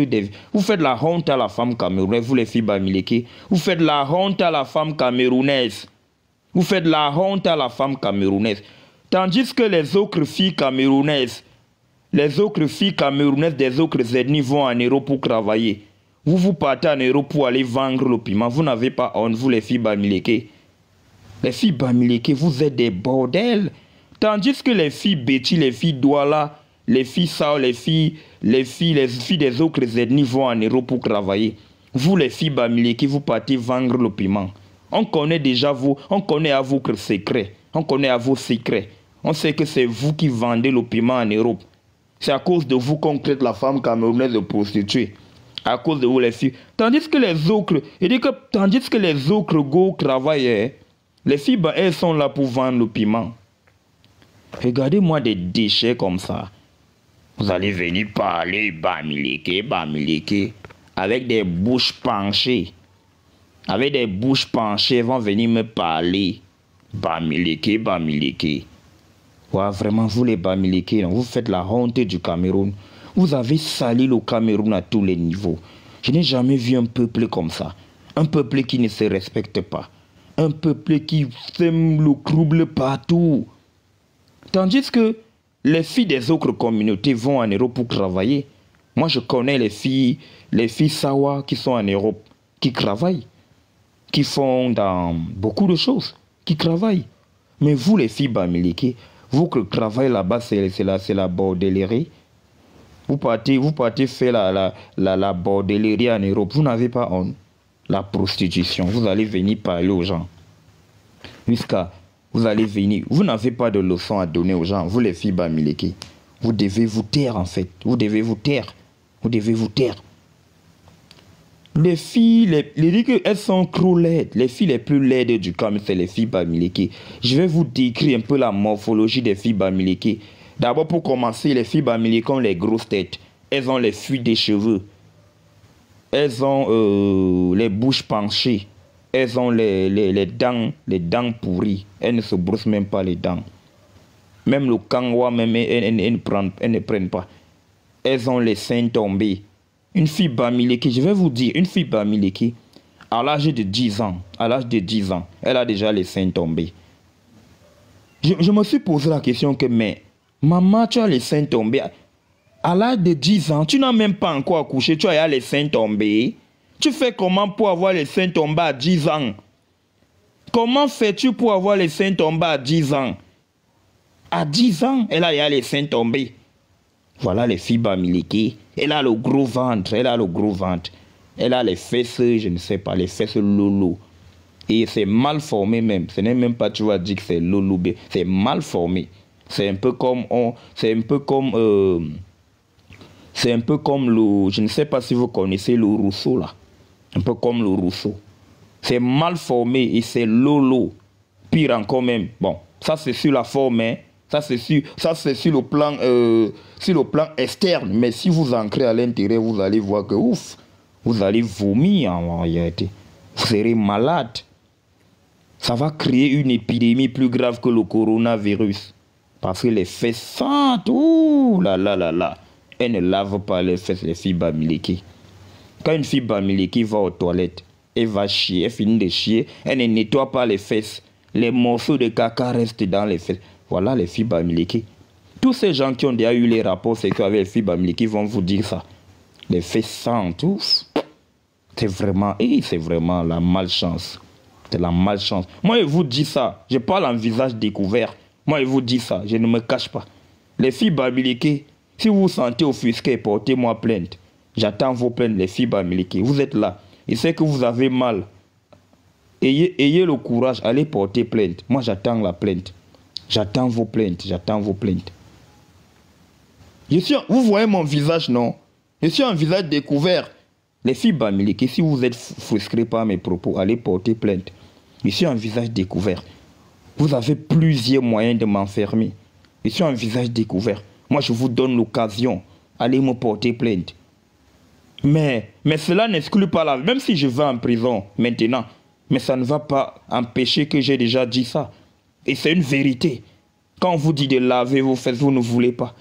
vous faites la honte à la femme camerounaise, vous les filles Bamileke. Vous faites la honte à la femme camerounaise. Vous faites la honte à la femme camerounaise. Tandis que les autres filles camerounaises, des autres ethnies vont en Europe pour travailler. Vous partez en Europe pour aller vendre le piment. Vous n'avez pas honte, vous les filles Bamileke. Les filles Bamileke, vous êtes des bordels. Tandis que les filles Betty, les filles Douala, les filles Sao, les filles des autres ethnies vont en Europe pour travailler. Vous les filles Bamileke, vous partez vendre le piment. On connaît déjà on connaît à vos secrets. On connaît à vos secrets. On sait que c'est vous qui vendez le piment en Europe. C'est à cause de vous qu'on traite la femme camerounaise de prostituée. À cause de vous les filles. Tandis que les autres go travaillent, les filles, elles sont là pour vendre le piment. Regardez-moi des déchets comme ça. Vous allez venir parler Bamileke, avec des bouches penchées. Avec des bouches penchées, ils vont venir me parler. Bamileke. Ouais, vraiment, vous les Bamileke, vous faites la honte du Cameroun. Vous avez sali le Cameroun à tous les niveaux. Je n'ai jamais vu un peuple comme ça. Un peuple qui ne se respecte pas. Un peuple qui sème le trouble partout. Tandis que les filles des autres communautés vont en Europe pour travailler. Moi, je connais les filles Sawa qui sont en Europe, qui travaillent, qui font dans beaucoup de choses, qui travaillent. Mais vous, les filles Bamileke, vous que travaillez là-bas, c'est la bordellerie. Vous partez faire la bordellerie en Europe. Vous n'avez pas honte. La prostitution. Vous allez venir parler aux gens. Vous allez venir. Vous n'avez pas de leçons à donner aux gens. Vous les filles Bamileke. Vous devez vous taire en fait. Vous devez vous taire. Les filles, elles sont trop laides. Les filles les plus laides du camp, c'est les filles Bamileke. Je vais vous décrire un peu la morphologie des filles Bamileke. D'abord, pour commencer, les filles Bamileke ont les grosses têtes. Elles ont les fuites des cheveux. Elles ont les bouches penchées. Elles ont les dents pourries. Elles ne se brossent même pas les dents. Même le kangwa, même, elles ne prennent pas. Elles ont les seins tombés. Une fille Bamileke, je vais vous dire, une fille Bamileke, à l'âge de 10 ans, elle a déjà les seins tombés. Je me suis posé la question que, mais, maman, tu as les seins tombés. À l'âge de 10 ans, tu n'as même pas encore accouché, tu as les seins tombés. Tu fais comment pour avoir les seins tombés à 10 ans? Comment fais-tu pour avoir les seins tombés à 10 ans? À 10 ans, elle a les seins tombés. Voilà les filles Bamileke. Elle a le gros ventre, elle a les fesses, je ne sais pas, les fesses lolo. Et c'est mal formé même. Ce n'est même pas, tu vas dire que c'est lolo. C'est mal formé. C'est un peu comme le, je ne sais pas si vous connaissez le Rousseau là. Un peu comme le Rousseau. C'est mal formé et c'est lolo. Pire encore même. Bon, ça c'est sur la forme, hein. Ça c'est sur le plan externe. Mais si vous ancrez à l'intérieur, vous allez voir que ouf, vous allez vomir en réalité. Vous serez malade. Ça va créer une épidémie plus grave que le coronavirus. Parce que les fesses sentent, ouh là là là là. Elles ne lavent pas les fesses, les filles Bamileke. Quand une fille Bamileke va aux toilettes, elle va chier, elle finit de chier, elle ne nettoie pas les fesses. Les morceaux de caca restent dans les fesses. Voilà les filles Bamileke. Tous ces gens qui ont déjà eu les rapports sexuels avec les filles Bamileke vont vous dire ça. Les fesses sentent, ouf. C'est vraiment la malchance. C'est la malchance. Moi, je vous dis ça. Je parle en visage découvert. Moi, je vous dis ça. Je ne me cache pas. Les filles Bamileke, si vous vous sentez offusqué, portez-moi plainte. J'attends vos plaintes, les filles Bamileke. Vous êtes là. Je sais que vous avez mal. Ayez le courage, allez porter plainte. Moi, j'attends la plainte. J'attends vos plaintes. Vous voyez mon visage, non? Je suis un visage découvert. Les filles Bamileke, si vous êtes frustrés par mes propos, allez porter plainte. Je suis un visage découvert. Vous avez plusieurs moyens de m'enfermer. Je suis un visage découvert. Moi, je vous donne l'occasion. Allez me porter plainte. Mais cela n'exclut pas la... Même si je vais en prison maintenant, mais ça ne va pas empêcher que j'ai déjà dit ça. Et c'est une vérité. Quand on vous dit de laver vos fesses, vous ne voulez pas.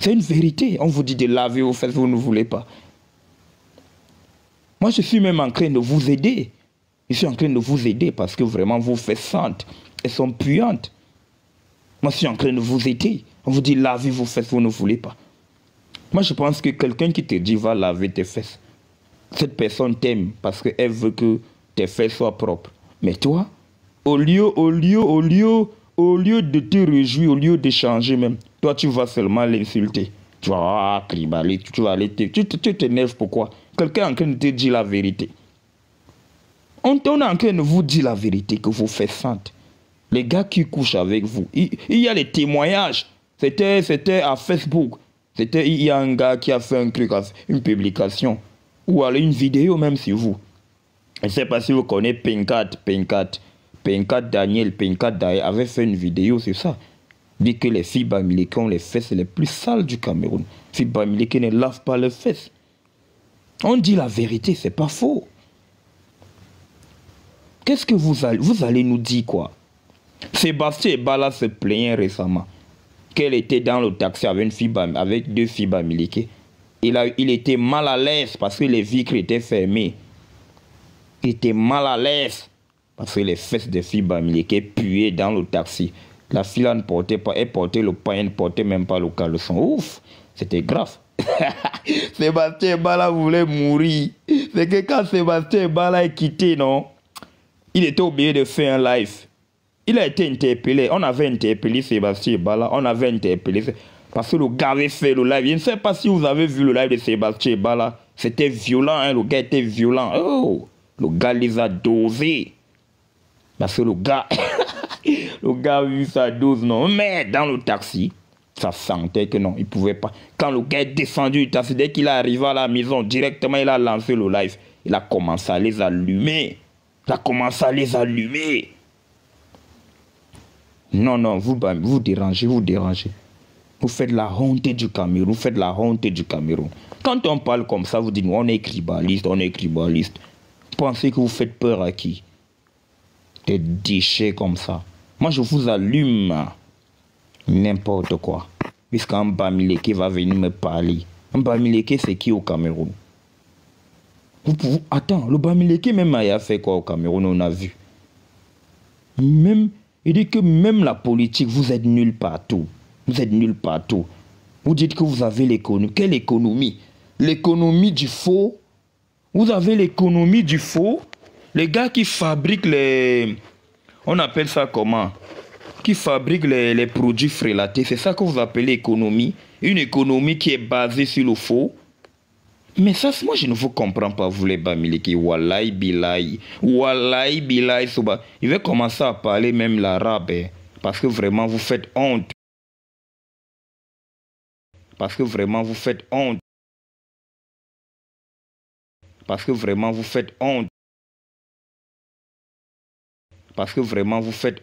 C'est une vérité. On vous dit de laver vos fesses, vous ne voulez pas. Moi, je suis même en train de vous aider. Je suis en train de vous aider parce que vraiment vos fesses sentent. Elles sont puantes. Moi, je suis en train de vous aider. On vous dit laver vos fesses, vous ne voulez pas. Moi, je pense que quelqu'un qui te dit va laver tes fesses, cette personne t'aime parce qu'elle veut que tes fesses soient propres. Mais toi, au lieu de te réjouir, au lieu de changer même, toi, tu vas seulement l'insulter. Tu vas cribaler, tu vas aller tu t'énerves pourquoi? Quelqu'un est en train de te dire la vérité. On est en train de vous dire la vérité que vous faites sentir. Les gars qui couchent avec vous, il y a les témoignages. C'était à Facebook. Il y a un gars qui a fait un truc, une publication, ou alors une vidéo même sur vous. Je ne sais pas si vous connaissez Penkat Daniel avait fait une vidéo sur ça. Il dit que les filles bamileke ont les fesses les plus sales du Cameroun. Les filles bamileke ne lavent pas les fesses. On dit la vérité, c'est pas faux. Qu'est-ce que vous allez nous dire quoi? Sébastien Ebala se plaignait récemment qu'elle était dans le taxi avec deux filles bamileke. Il était mal à l'aise parce que les vitres étaient fermées. Il était mal à l'aise parce que les fesses des filles bamileke puaient dans le taxi. La fille là ne portait pas, elle portait le pain, elle ne portait même pas le caleçon. Ouf, c'était grave. Sébastien Ebala voulait mourir. C'est que quand Sébastien Ebala est quitté, non, il était obligé de faire un live. Il a été interpellé. On avait interpellé Sébastien Ebala. On avait interpellé. Parce que le gars avait fait le live. Je ne sais pas si vous avez vu le live de Sébastien Ebala. C'était violent. Hein? Le gars était violent. Oh, le gars les a dosés. Parce que le gars a vu sa dose. Non. Mais dans le taxi, ça sentait que non, il ne pouvait pas. Quand le gars est descendu du taxi, dès qu'il est arrivé à la maison, directement, il a lancé le live. Il a commencé à les allumer. Non, vous dérangez. Vous faites la honte du Cameroun. Quand on parle comme ça, vous dites, on est cribaliste. Pensez que vous faites peur à qui? Des déchets comme ça. Moi, je vous allume n'importe quoi. Puisqu'un bamileke va venir me parler. Un bamileke, c'est qui au Cameroun? Attends, le bamileke même a fait quoi au Cameroun, on a vu. Il dit que même la politique, vous êtes nuls partout. Vous dites que vous avez l'économie. Quelle économie? L'économie du faux. Vous avez l'économie du faux. Les gars qui fabriquent les... On appelle ça comment? Qui fabriquent les produits frélatés. C'est ça que vous appelez économie. Une économie qui est basée sur le faux. Mais ça, moi, je ne vous comprends pas, vous les bamileke. Wallahi bilahi, soba. Il va commencer à parler même l'arabe. Hein, parce que vraiment, vous faites honte. Parce que vraiment, vous faites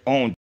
honte.